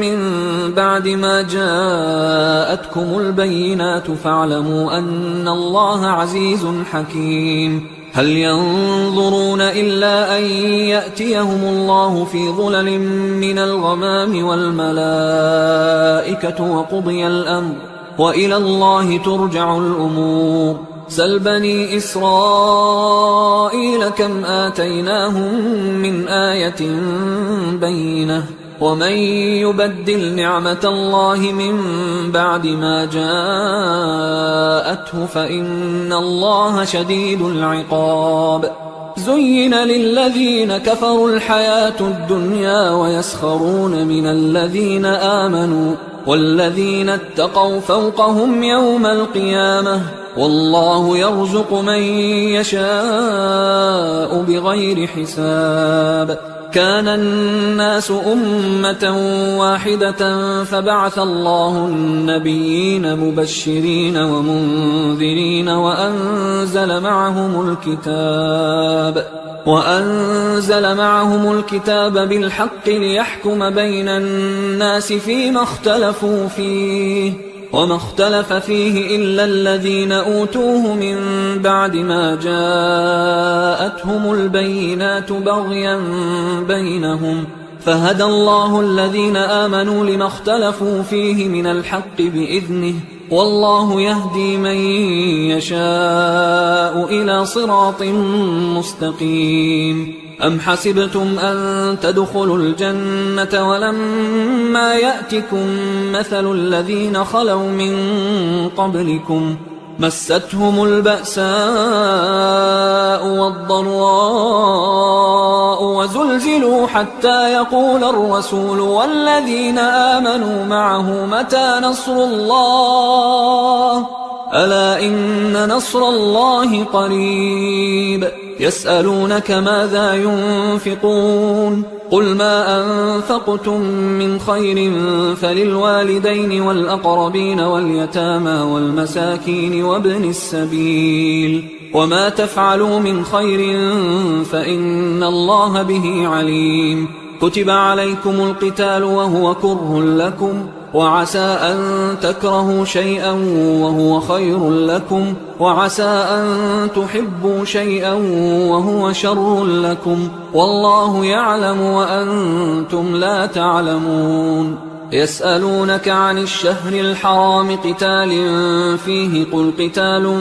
من بعد ما جاءتكم البينات فاعلموا أن الله عزيز حكيم هل ينظرون إلا أن يأتيهم الله في ظلل من الغمام والملائكة وقضي الأمر وإلى الله ترجع الأمور سل بني إسرائيل كم آتيناهم من آية بينة ومن يبدل نعمة الله من بعد ما جاءته فإن الله شديد العقاب زين للذين كفروا الحياة الدنيا ويسخرون من الذين آمنوا والذين اتقوا فوقهم يوم القيامة والله يرزق من يشاء بغير حساب كان الناس أمة واحدة فبعث الله النبيين مبشرين ومنذرين وأنزل معهم الكتاب بالحق ليحكم بين الناس فيما اختلفوا فيه وما اختلف فيه إلا الذين أوتوه من بعد ما جاءتهم البينات بغيا بينهم فهدى الله الذين آمنوا لما اختلفوا فيه من الحق بإذنه والله يهدي من يشاء إلى صراط مستقيم أم حسبتم أن تدخلوا الجنة ولما يأتكم مثل الذين خلوا من قبلكم مستهم البأساء والضراء وزلزلوا حتى يقول الرسول والذين آمنوا معه متى نصر الله ألا إن نصر الله قريب يسألونك ماذا ينفقون قل ما أنفقتم من خير فللوالدين والأقربين واليتامى والمساكين وابن السبيل وما تفعلوا من خير فإن الله به عليم كتب عليكم القتال وهو كره لكم، وعسى أن تكرهوا شيئا وهو خير لكم، وعسى أن تحبوا شيئا وهو شر لكم، والله يعلم وأنتم لا تعلمون. يسألونك عن الشهر الحرام قتال فيه، قل قتال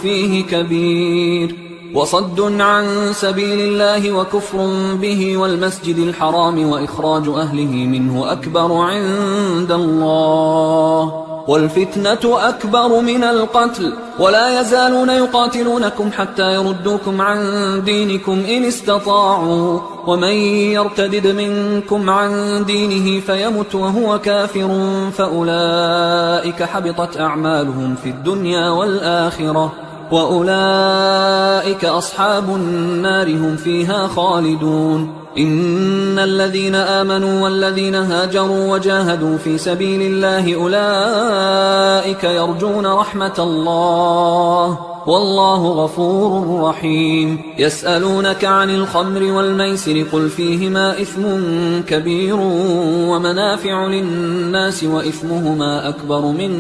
فيه كبير، وصد عن سبيل الله وكفر به والمسجد الحرام وإخراج أهله منه أكبر عند الله، والفتنة أكبر من القتل، ولا يزالون يقاتلونكم حتى يردوكم عن دينكم إن استطاعوا، ومن يرتدد منكم عن دينه فيمت وهو كافر فأولئك حبطت أعمالهم في الدنيا والآخرة، وأولئك أصحاب النار هم فيها خالدون. إن الذين آمنوا والذين هاجروا وجاهدوا في سبيل الله أولئك يرجون رحمة الله، والله غفور رحيم. يسألونك عن الخمر والميسر قل فيهما إثم كبير ومنافع للناس وإثمهما أكبر من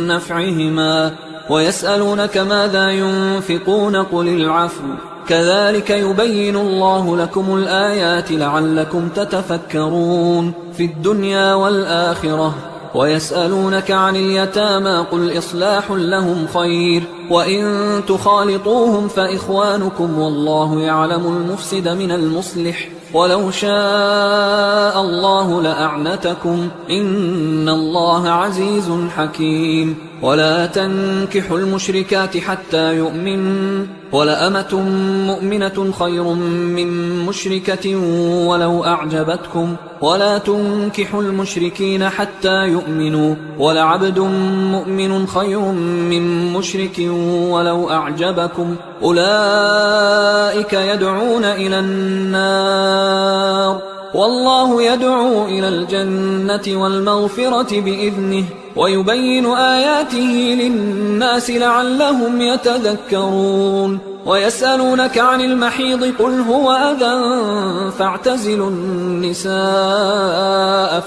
نفعهما، ويسألونك ماذا ينفقون قل العفو، كذلك يبين الله لكم الآيات لعلكم تتفكرون في الدنيا والآخرة. ويسألونك عن اليتامى قل إصلاح لهم خير، وإن تخالطوهم فإخوانكم والله يعلم المفسد من المصلح، ولو شاء الله لأعنتكم إن الله عزيز حكيم. ولا تنكحوا المشركات حتى يؤمنوا، ولأمة مؤمنة خير من مشركة ولو أعجبتكم، ولا تنكحوا المشركين حتى يؤمنوا، ولعبد مؤمن خير من مشرك ولو أعجبكم، أولئك يدعون إلى النار والله يدعو إلى الجنة والمغفرة بإذنه، ويبين آياته للناس لعلهم يتذكرون. ويسألونك عن المحيض قل هو أذى فاعتزلوا النساء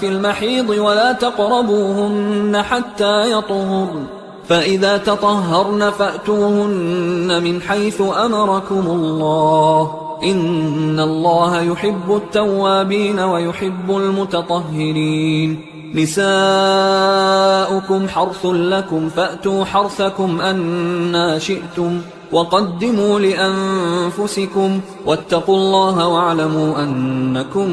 في المحيض ولا تقربوهن حتى يطهرن، فإذا تطهرن فأتوهن من حيث أمركم الله، إن الله يحب التوابين ويحب المتطهرين. نساؤكم حرث لكم فأتوا حرثكم أنى شئتم، وقدموا لأنفسكم واتقوا الله واعلموا أنكم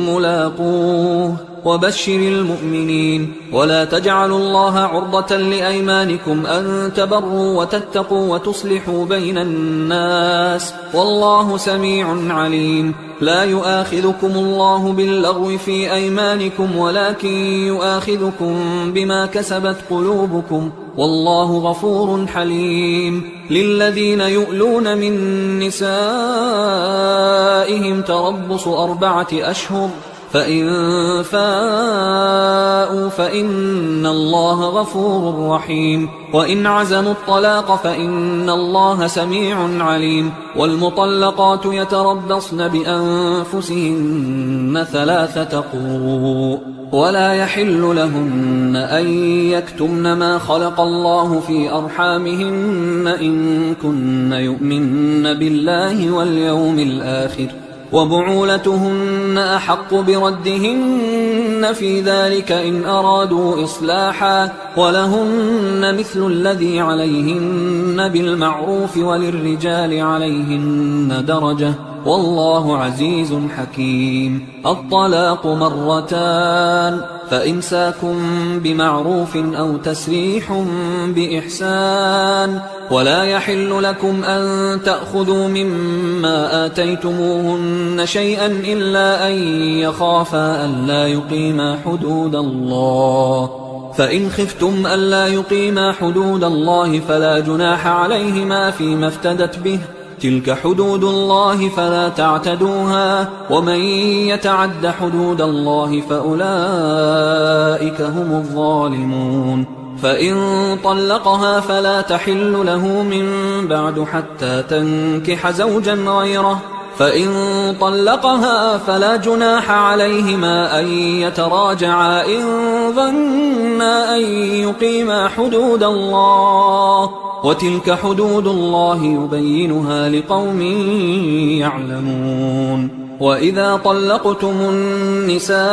ملاقوه، وبشر المؤمنين. ولا تجعلوا الله عرضة لأيمانكم أن تبروا وتتقوا وتصلحوا بين الناس، والله سميع عليم. لا يؤاخذكم الله باللغو في أيمانكم ولكن يؤاخذكم بما كسبت قلوبكم، والله غفور حليم. للذين يؤلون من نسائهم تربص 4 أشهر، فإن فاءوا فإن الله غفور رحيم، وإن عزموا الطلاق فإن الله سميع عليم. والمطلقات يتربصن بأنفسهن 3 قروء، ولا يحل لهن أن يكتمن ما خلق الله في أرحامهن إن كن يؤمن بالله واليوم الآخر، وبعولتهن أحق بردهن في ذلك إن أرادوا إصلاحا، ولهن مثل الذي عليهن بالمعروف وللرجال عليهن درجة، والله عزيز حكيم. الطلاق 2، فإمساك بمعروف أو تسريح بإحسان، ولا يحل لكم أن تأخذوا مما آتيتموهن شيئا إلا أن يخافا ألا يقيما حدود الله، فإن خفتم ألا يقيما حدود الله فلا جناح عليهما فيما افتدت به، تلك حدود الله فلا تعتدوها، ومن يتعد حدود الله فأولئك هم الظالمون. فإن طلقها فلا تحل له من بعد حتى تنكح زوجا غيره، فإن طلقها فلا جناح عليهما أن يتراجعا إن ظنا أن يقيما حدود الله، وتلك حدود الله يبينها لقوم يعلمون. وإذا طلقتم النساء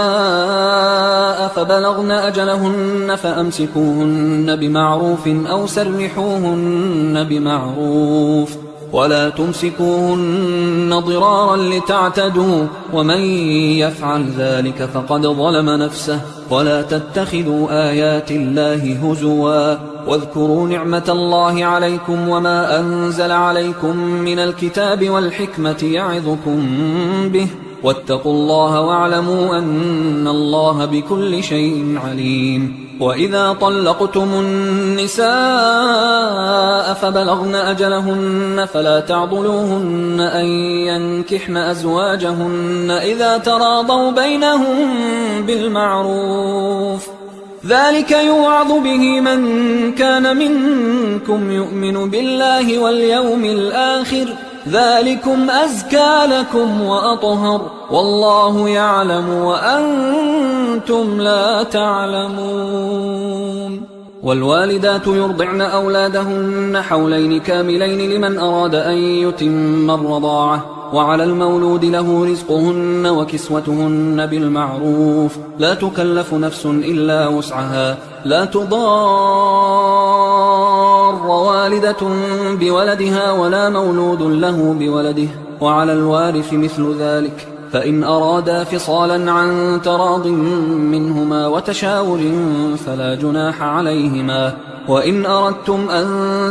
فبلغن أجلهن فأمسكوهن بمعروف أو سرحوهن بمعروف، ولا تمسكوهن ضرارا لتعتدوا، ومن يفعل ذلك فقد ظلم نفسه. ولا تتخذوا آيات الله هزوا، واذكروا نعمة الله عليكم وما أنزل عليكم من الكتاب والحكمة يعظكم به، واتقوا الله واعلموا أن الله بكل شيء عليم. وإذا طلقتم النساء فبلغن أجلهن فلا تعضلوهن أن ينكحن أزواجهن إذا تراضوا بينهم بالمعروف، ذلك يوعظ به من كان منكم يؤمن بالله واليوم الآخر، ذلكم أزكى لكم وأطهر، والله يعلم وأنتم لا تعلمون. والوالدات يرضعن أولادهن حولين كاملين لمن أراد أن يتم الرضاعة، وعلى المولود له رزقهن وكسوتهن بالمعروف، لا تكلف نفس إلا وسعها، لا تضار والدة بولدها ولا مولود له بولده، وعلى الوارث مثل ذلك، فإن أرادا فصالا عن تراض منهما وتشاور فلا جناح عليهما. وإن أردتم أن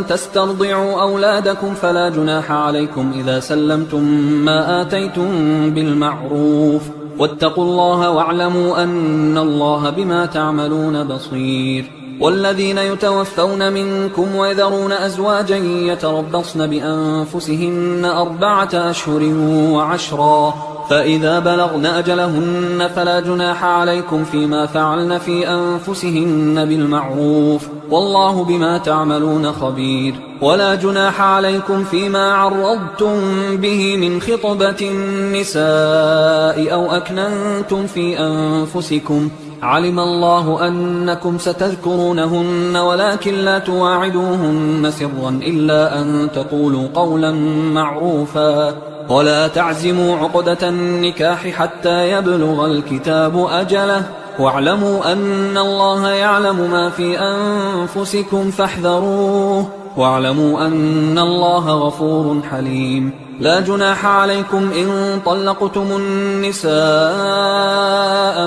تسترضعوا أولادكم فلا جناح عليكم إذا سلمتم ما آتيتم بالمعروف، واتقوا الله واعلموا أن الله بما تعملون بصير. والذين يتوفون منكم ويذرون أزواجا يتربصن بأنفسهن 4 أشهر و10، فإذا بلغن أجلهن فلا جناح عليكم فيما فعلن في أنفسهن بالمعروف، والله بما تعملون خبير. ولا جناح عليكم فيما عرضتم به من خطبة النساء أو أكننتم في أنفسكم، علم الله أنكم ستذكرونهن ولكن لا تواعدوهن سرا إلا أن تقولوا قولا معروفا، ولا تعزموا عقدة النكاح حتى يبلغ الكتاب أجله، واعلموا أن الله يعلم ما في أنفسكم فاحذروه، واعلموا أن الله غفور حليم. لا جناح عليكم إن طلقتم النساء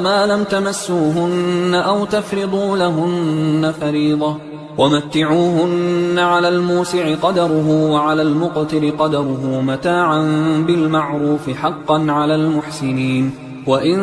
ما لم تمسوهن أو تفرضوا لهن فريضة، ومتعوهن على الموسع قدره وعلى المقتر قدره متاعا بالمعروف حقا على المحسنين. وإن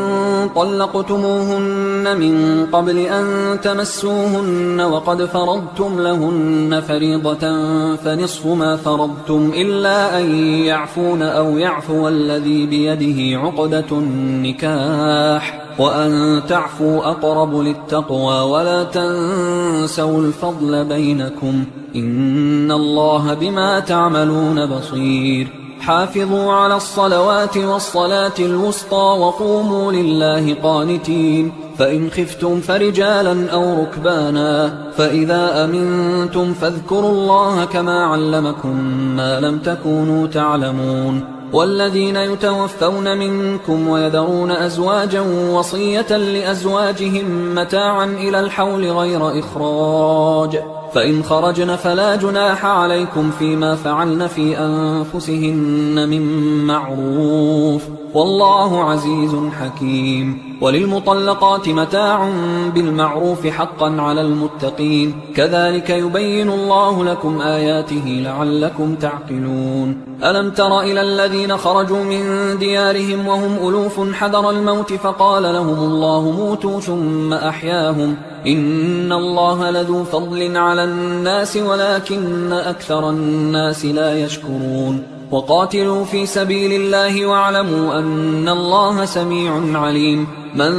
طلقتموهن من قبل أن تمسوهن وقد فرضتم لهن فريضة فنصف ما فرضتم إلا أن يعفون أو يعفو الذي بيده عقدة النكاح، وأن تعفوا أقرب للتقوى، ولا تنسوا الفضل بينكم، إن الله بما تعملون بصير. حافظوا على الصلوات والصلاة الوسطى وقوموا لله قانتين، فإن خفتم فرجالا أو ركبانا، فإذا أمنتم فاذكروا الله كما علمكم ما لم تكونوا تعلمون. والذين يتوفون منكم ويذرون أزواجا وصية لأزواجهم متاعا إلى الحول غير إخراج، فإن خرجن فلا جناح عليكم فيما فعلن في أنفسهن من معروف، والله عزيز حكيم. وللمطلقات متاع بالمعروف حقا على المتقين، كذلك يبين الله لكم آياته لعلكم تعقلون. ألم تر إلى الذين خرجوا من ديارهم وهم ألوف حذر الموت فقال لهم الله موتوا ثم أحياهم، إن الله لذو فضل على الناس ولكن أكثر الناس لا يشكرون. وقاتلوا في سبيل الله واعلموا أن الله سميع عليم. من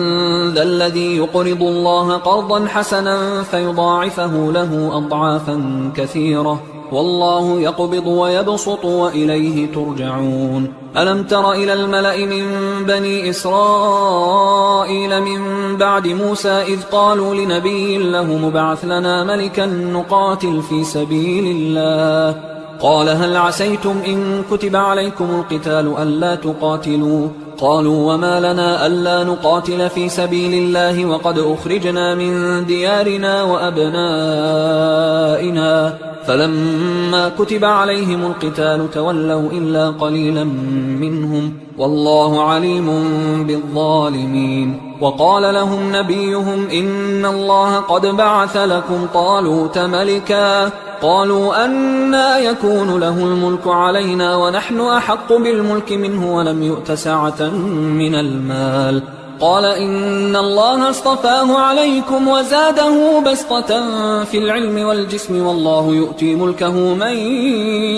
ذا الذي يقرض الله قرضا حسنا فيضاعفه له أضعافا كثيرة والله يقبض ويبسط وإليه ترجعون. ألم تر إلى الملأ من بني إسرائيل من بعد موسى إذ قالوا لنبي له مبعث لنا ملكا نقاتل في سبيل الله قال هل عسيتم إن كتب عليكم القتال ألا تقاتلوا قالوا وما لنا ألا نقاتل في سبيل الله وقد أخرجنا من ديارنا وأبنائنا فلما كتب عليهم القتال تولوا إلا قليلا منهم والله عليم بالظالمين. وقال لهم نبيهم إن الله قد بعث لكم طالوت ملكا قالوا أنى يكون له الملك علينا ونحن أحق بالملك منه ولم يؤت سعة من المال قال إن الله اصطفاه عليكم وزاده بسطة في العلم والجسم والله يؤتي ملكه من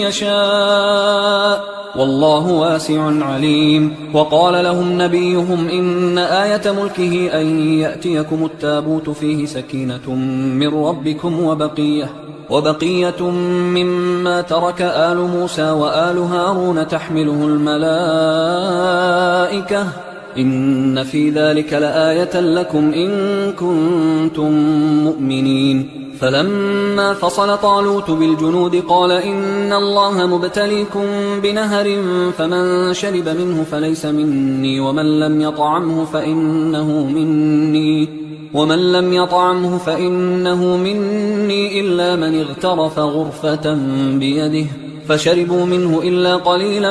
يشاء والله واسع عليم. وقال لهم نبيهم إن آية ملكه أن يأتيكم التابوت فيه سكينة من ربكم وبقية مما ترك آل موسى وآل هارون تحمله الملائكة إن في ذلك لآية لكم إن كنتم مؤمنين. فلما فصل طالوت بالجنود قال إن الله مبتليكم بنهر فمن شرب منه فليس مني ومن لم يطعمه فإنه مني إلا من اغترف غرفة بيده فشربوا منه إلا قليلا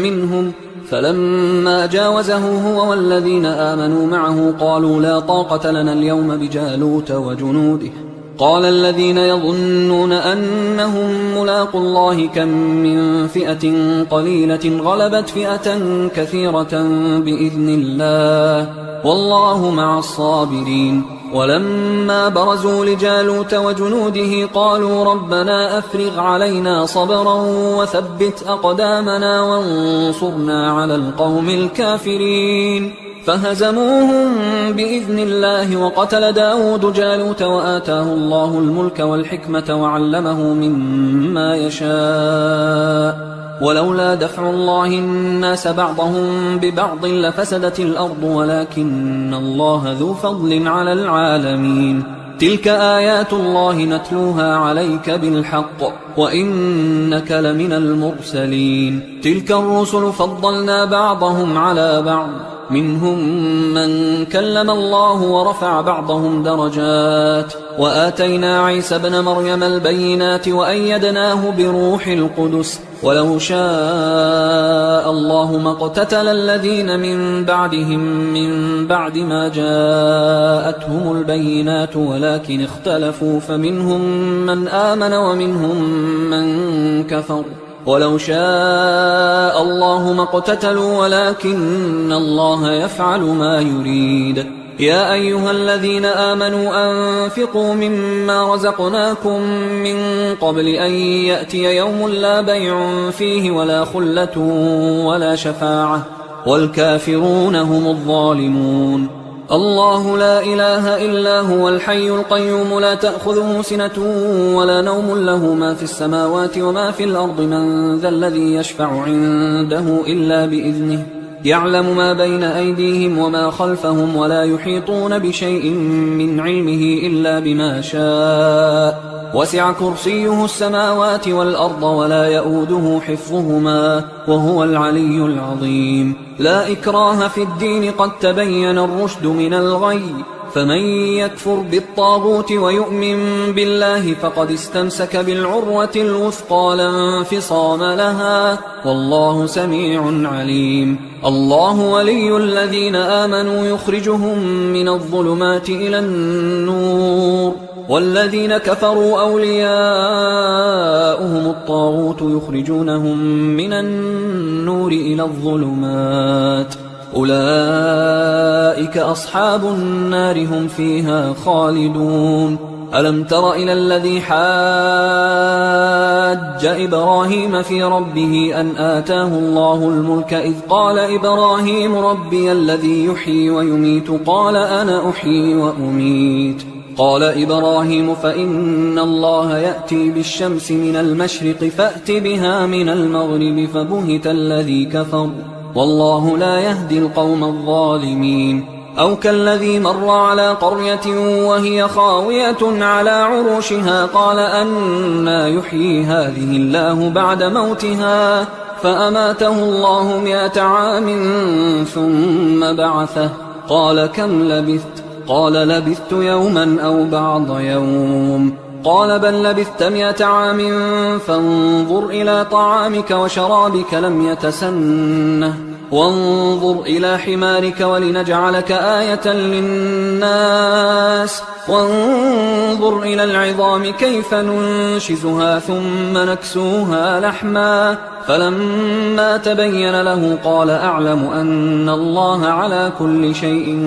منهم فلما جاوزه هو والذين آمنوا معه قالوا لا طاقة لنا اليوم بجالوت وجنوده قال الذين يظنون أنهم ملاقوا الله كم من فئة قليلة غلبت فئة كثيرة بإذن الله والله مع الصابرين. ولما برزوا لجالوت وجنوده قالوا ربنا أفرغ علينا صبرا وثبت أقدامنا وانصرنا على القوم الكافرين فهزموهم بإذن الله. وقتل داود جالوت وآتاه الله الملك والحكمة وعلمه مما يشاء ولولا دفع الله الناس بعضهم ببعض لفسدت الأرض ولكن الله ذو فضل على العالمين. تلك آيات الله نتلوها عليك بالحق وإنك لمن المرسلين. تلك الرسل فضلنا بعضهم على بعض منهم من كلم الله ورفع بعضهم درجات وآتينا عيسى ابن مريم البينات وأيدناه بروح القدس ولو شاء الله ما اقتتل الذين من بعدهم من بعد ما جاءتهم البينات ولكن اختلفوا فمنهم من آمن ومنهم من كفر ولو شاء الله ما اقتتلوا ولكن الله يفعل ما يريد. يا أيها الذين آمنوا أنفقوا مما رزقناكم من قبل أن يأتي يوم لا بيع فيه ولا خلة ولا شفاعة والكافرون هم الظالمون. الله لا إله إلا هو الحي القيوم لا تأخذه سنة ولا نوم له ما في السماوات وما في الأرض من ذا الذي يشفع عنده إلا بإذنه يعلم ما بين أيديهم وما خلفهم ولا يحيطون بشيء من علمه إلا بما شاء وسع كرسيه السماوات والأرض ولا يؤوده حفظهما وهو العلي العظيم. لا إكراه في الدين قد تبين الرشد من الغي فمن يكفر بالطاغوت ويؤمن بالله فقد استمسك بالعروة الوثقى لا انفصام لها والله سميع عليم. الله ولي الذين آمنوا يخرجهم من الظلمات إلى النور والذين كفروا أولياؤهم الطاغوت يخرجونهم من النور إلى الظلمات أولئك أصحاب النار هم فيها خالدون. ألم تر إلى الذي حاج إبراهيم في ربه أن آتاه الله الملك إذ قال إبراهيم ربي الذي يحيي ويميت قال أنا أحيي وأميت قال إبراهيم فإن الله يأتي بالشمس من المشرق فأت بها من المغرب فبهت الذي كفر والله لا يهدي القوم الظالمين. أو كالذي مر على قرية وهي خاوية على عروشها قال أنى يحيي هذه الله بعد موتها فأماته الله 100 عام ثم بعثه قال كم لبثت؟ قال لبثت يوما أو بعض يوم. قال بل لبثت 100 عام فانظر إلى طعامك وشرابك لم يتسنه وانظر إلى حمارك ولنجعلك آية للناس وانظر إلى العظام كيف ننشزها ثم نكسوها لحما فلما تبين له قال أعلم أن الله على كل شيء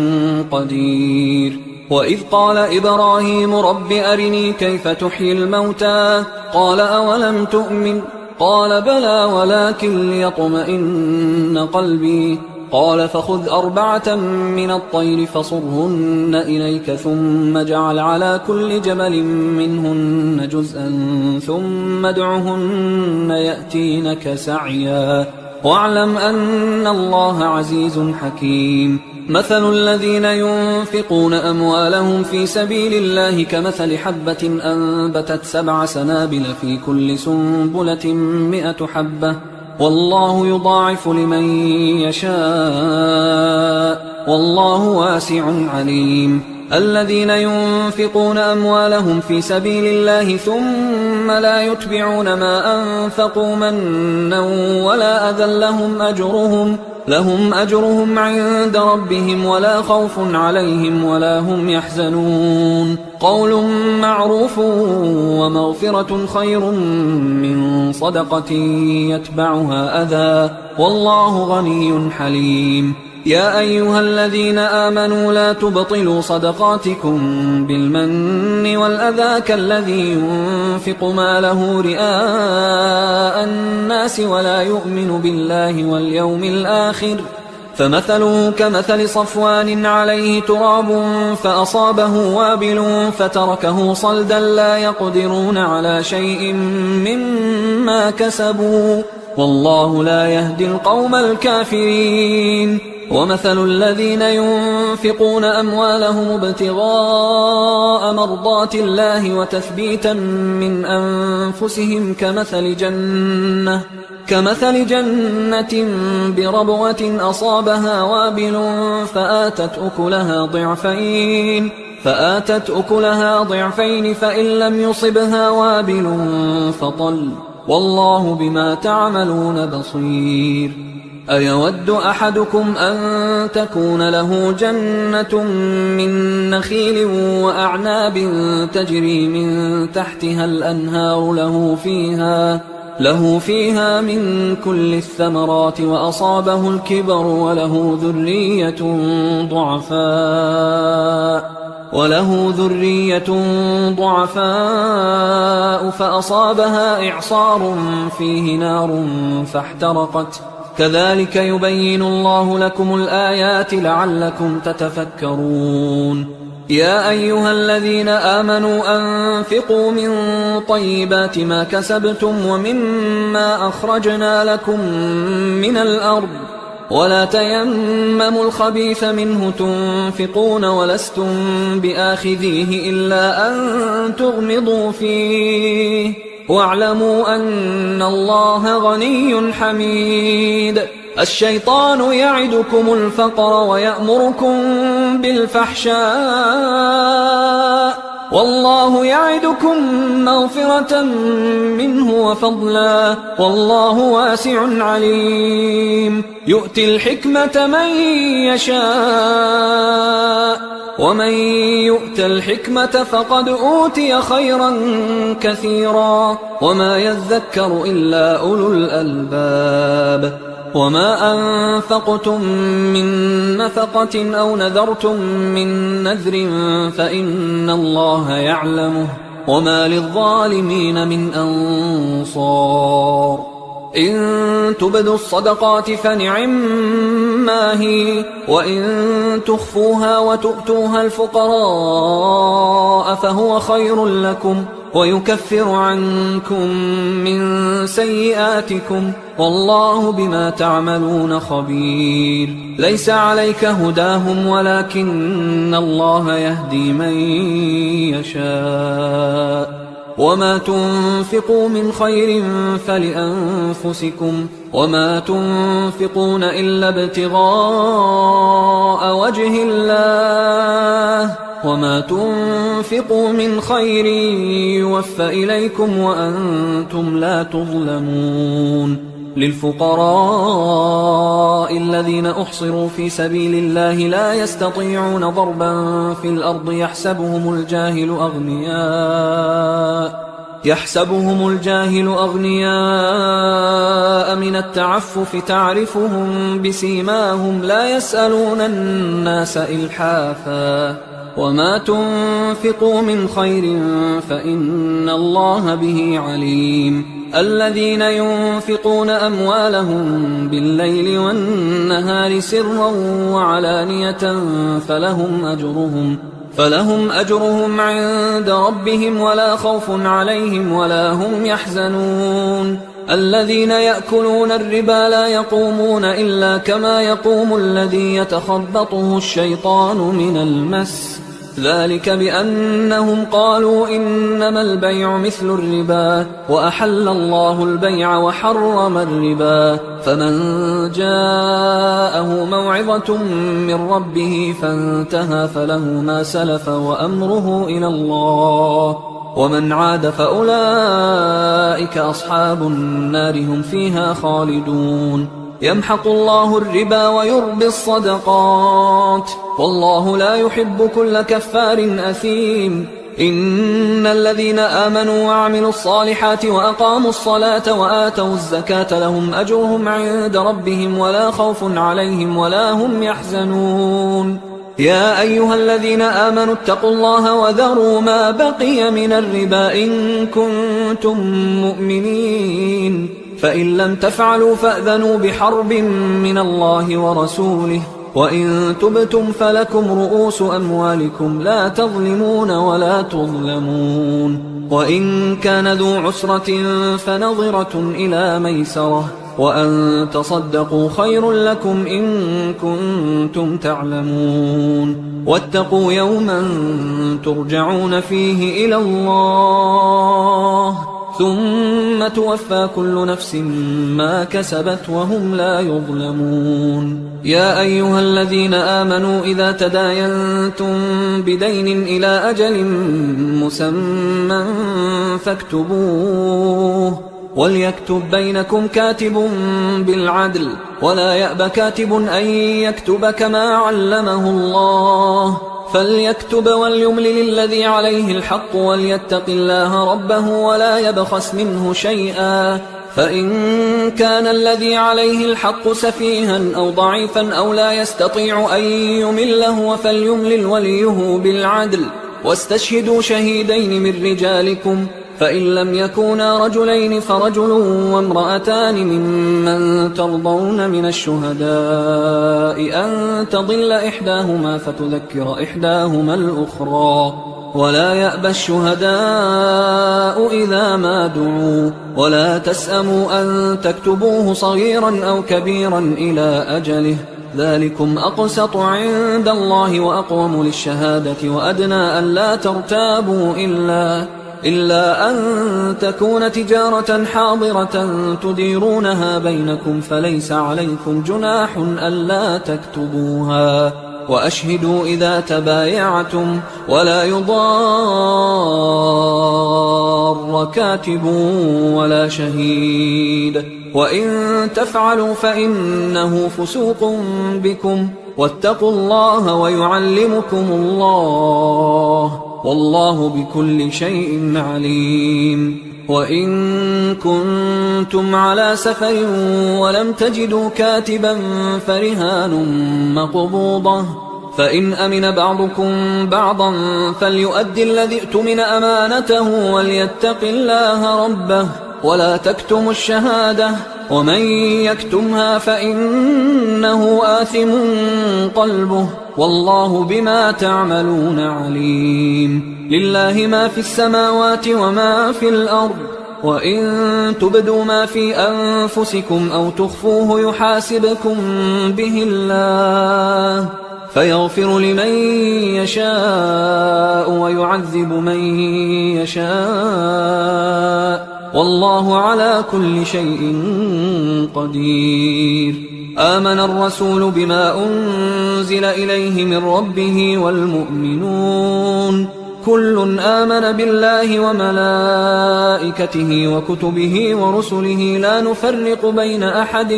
قدير. وإذ قال إبراهيم رب أرني كيف تحيي الموتى قال أولم تؤمن قال بلى ولكن ليطمئن قلبي قال فخذ 4 من الطير فصرهن إليك ثم اجعل على كل جبل منهن جزءا ثم ادعهن يأتينك سعيا واعلم أن الله عزيز حكيم. مثل الذين ينفقون أموالهم في سبيل الله كمثل حبة أنبتت 7 سنابل في كل سنبلة 100 حبة والله يضاعف لمن يشاء والله واسع عليم. الذين ينفقون أموالهم في سبيل الله ثم لا يتبعون ما أنفقوا منا ولا أذى لهم أجرهم عند ربهم ولا خوف عليهم ولا هم يحزنون. قول معروف ومغفرة خير من صدقة يتبعها أذى والله غني حليم. يا أيها الذين آمنوا لا تبطلوا صدقاتكم بالمن والأذى كالذي ينفق ماله رئاء الناس ولا يؤمن بالله واليوم الآخر فمثله كمثل صفوان عليه تراب فأصابه وابل فتركه صلدا لا يقدرون على شيء مما كسبوا والله لا يهدي القوم الكافرين. ومثل الذين ينفقون أموالهم ابتغاء مرضات الله وتثبيتا من أنفسهم كمثل جنة بربوة أصابها وابل فآتت أكلها ضعفين فإن لم يصبها وابل فطل والله بما تعملون بصير. أيود أحدكم أن تكون له جنة من نخيل وأعناب تجري من تحتها الأنهار له فيها من كل الثمرات وأصابه الكبر وله ذرية ضعفاء فأصابها إعصار فيه نار فاحترقت كذلك يبين الله لكم الآيات لعلكم تتفكرون. يا أيها الذين آمنوا أنفقوا من طيبات ما كسبتم ومما أخرجنا لكم من الأرض ولا تيمموا الخبيث منه تنفقون ولستم بآخذيه إلا أن تغمضوا فيه واعلموا أن الله غني حميد. الشيطان يعدكم الفقر ويأمركم بالفحشاء والله يعدكم مغفرة منه وفضلا والله واسع عليم. يؤتي الحكمة من يشاء ومن يؤت الحكمة فقد أوتي خيرا كثيرا وما يذكر إلا أولو الألباب. وما أنفقتم من نفقة أو نذرتم من نذر فإن الله يعلمه وما للظالمين من أنصار. إن تبدوا الصدقات فنعما هي، وإن تخفوها وتؤتوها الفقراء فهو خير لكم ويكفر عنكم من سيئاتكم والله بما تعملون خبير. ليس عليك هداهم ولكن الله يهدي من يشاء. وما تنفقوا من خير فلأنفسكم وما تنفقون إلا ابتغاء وجه الله وما تنفقوا من خير يوفى إليكم وأنتم لا تظلمون. للفقراء الذين أحصروا في سبيل الله لا يستطيعون ضربا في الأرض يحسبهم الجاهل أغنياء من التعفف تعرفهم بسيماهم لا يسألون الناس إلحافا. وما تنفقوا من خير فإن الله به عليم. الذين ينفقون أموالهم بالليل والنهار سرا وعلانية فلهم أجرهم عند ربهم ولا خوف عليهم ولا هم يحزنون. الذين يأكلون الربا لا يقومون إلا كما يقوم الذي يتخبطه الشيطان من المس، ذلك بأنهم قالوا إنما البيع مثل الربا وأحل الله البيع وحرم الربا. فمن جاءه موعظة من ربه فانتهى فله ما سلف وأمره إلى الله ومن عاد فأولئك أصحاب النار هم فيها خالدون. يمحق الله الربا ويربي الصدقات والله لا يحب كل كفار أثيم. إن الذين آمنوا وعملوا الصالحات وأقاموا الصلاة وآتوا الزكاة لهم أجرهم عند ربهم ولا خوف عليهم ولا هم يحزنون. يا أيها الذين آمنوا اتقوا الله وذروا ما بقي من الربا إن كنتم مؤمنين، فإن لم تفعلوا فأذنوا بحرب من الله ورسوله، وإن تبتم فلكم رؤوس أموالكم لا تظلمون ولا تظلمون. وإن كان ذو عسرة فنظرة إلى ميسرة، وأن تصدقوا خير لكم إن كنتم تعلمون. واتقوا يوما ترجعون فيه إلى الله ثم توفى كل نفس ما كسبت وهم لا يظلمون. يا أيها الذين آمنوا إذا تداينتم بدين إلى أجل مسمى فاكتبوه، وليكتب بينكم كاتب بالعدل ولا يأب كاتب أن يكتب كما علمه الله، فليكتب وليملل الذي عليه الحق وليتق الله ربه ولا يبخس منه شيئا، فإن كان الذي عليه الحق سفيها أو ضعيفا أو لا يستطيع أن يمله فليملل وليه بالعدل، واستشهدوا شهيدين من رجالكم، فإن لم يكونا رجلين فرجل وامرأتان ممن ترضون من الشهداء أن تضل إحداهما فتذكر إحداهما الأخرى، ولا يأبى الشهداء إذا ما دعوا، ولا تسأموا أن تكتبوه صغيرا أو كبيرا إلى أجله، ذلكم أقسط عند الله وأقوم للشهادة وأدنى أن لا ترتابوا إلا أن تكون تجارة حاضرة تديرونها بينكم فليس عليكم جناح ألا تكتبوها، وأشهدوا إذا تبايعتم ولا يضار كاتب ولا شهيد، وإن تفعلوا فإنه فسوق بكم، واتقوا الله ويعلمكم الله والله بكل شيء عليم. وإن كنتم على سفر ولم تجدوا كاتبا فرهان مقبوضة، فإن أمن بعضكم بعضا فليؤدي الذي اؤتمن أمانته وليتق الله ربه، ولا تكتموا الشهادة ومن يكتمها فإنه آثم قلبه والله بما تعملون عليم. لله ما في السماوات وما في الأرض، وإن تبدوا ما في أنفسكم أو تخفوه يحاسبكم به الله فيغفر لمن يشاء ويعذب من يشاء والله على كل شيء قدير. آمن الرسول بما أنزل إليه من ربه والمؤمنون كل آمن بالله وملائكته وكتبه ورسله لا نفرق بين أحد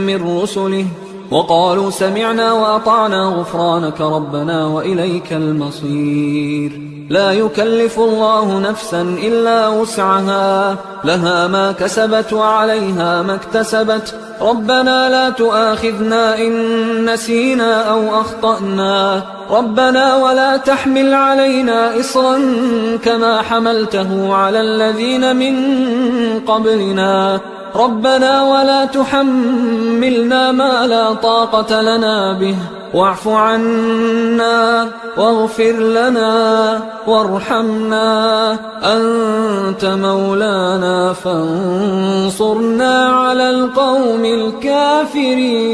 من رسله وقالوا سمعنا وأطعنا غفرانك ربنا وإليك المصير. لا يكلف الله نفسا إلا وسعها لها ما كسبت وعليها ما اكتسبت ربنا لا تؤاخذنا إن نسينا أو أخطأنا ربنا ولا تحمل علينا إصرا كما حملته على الذين من قبلنا ربنا ولا تحملنا ما لا طاقة لنا به واعف عنا واغفر لنا وارحمنا أنت مولانا فانصرنا على القوم الكافرين.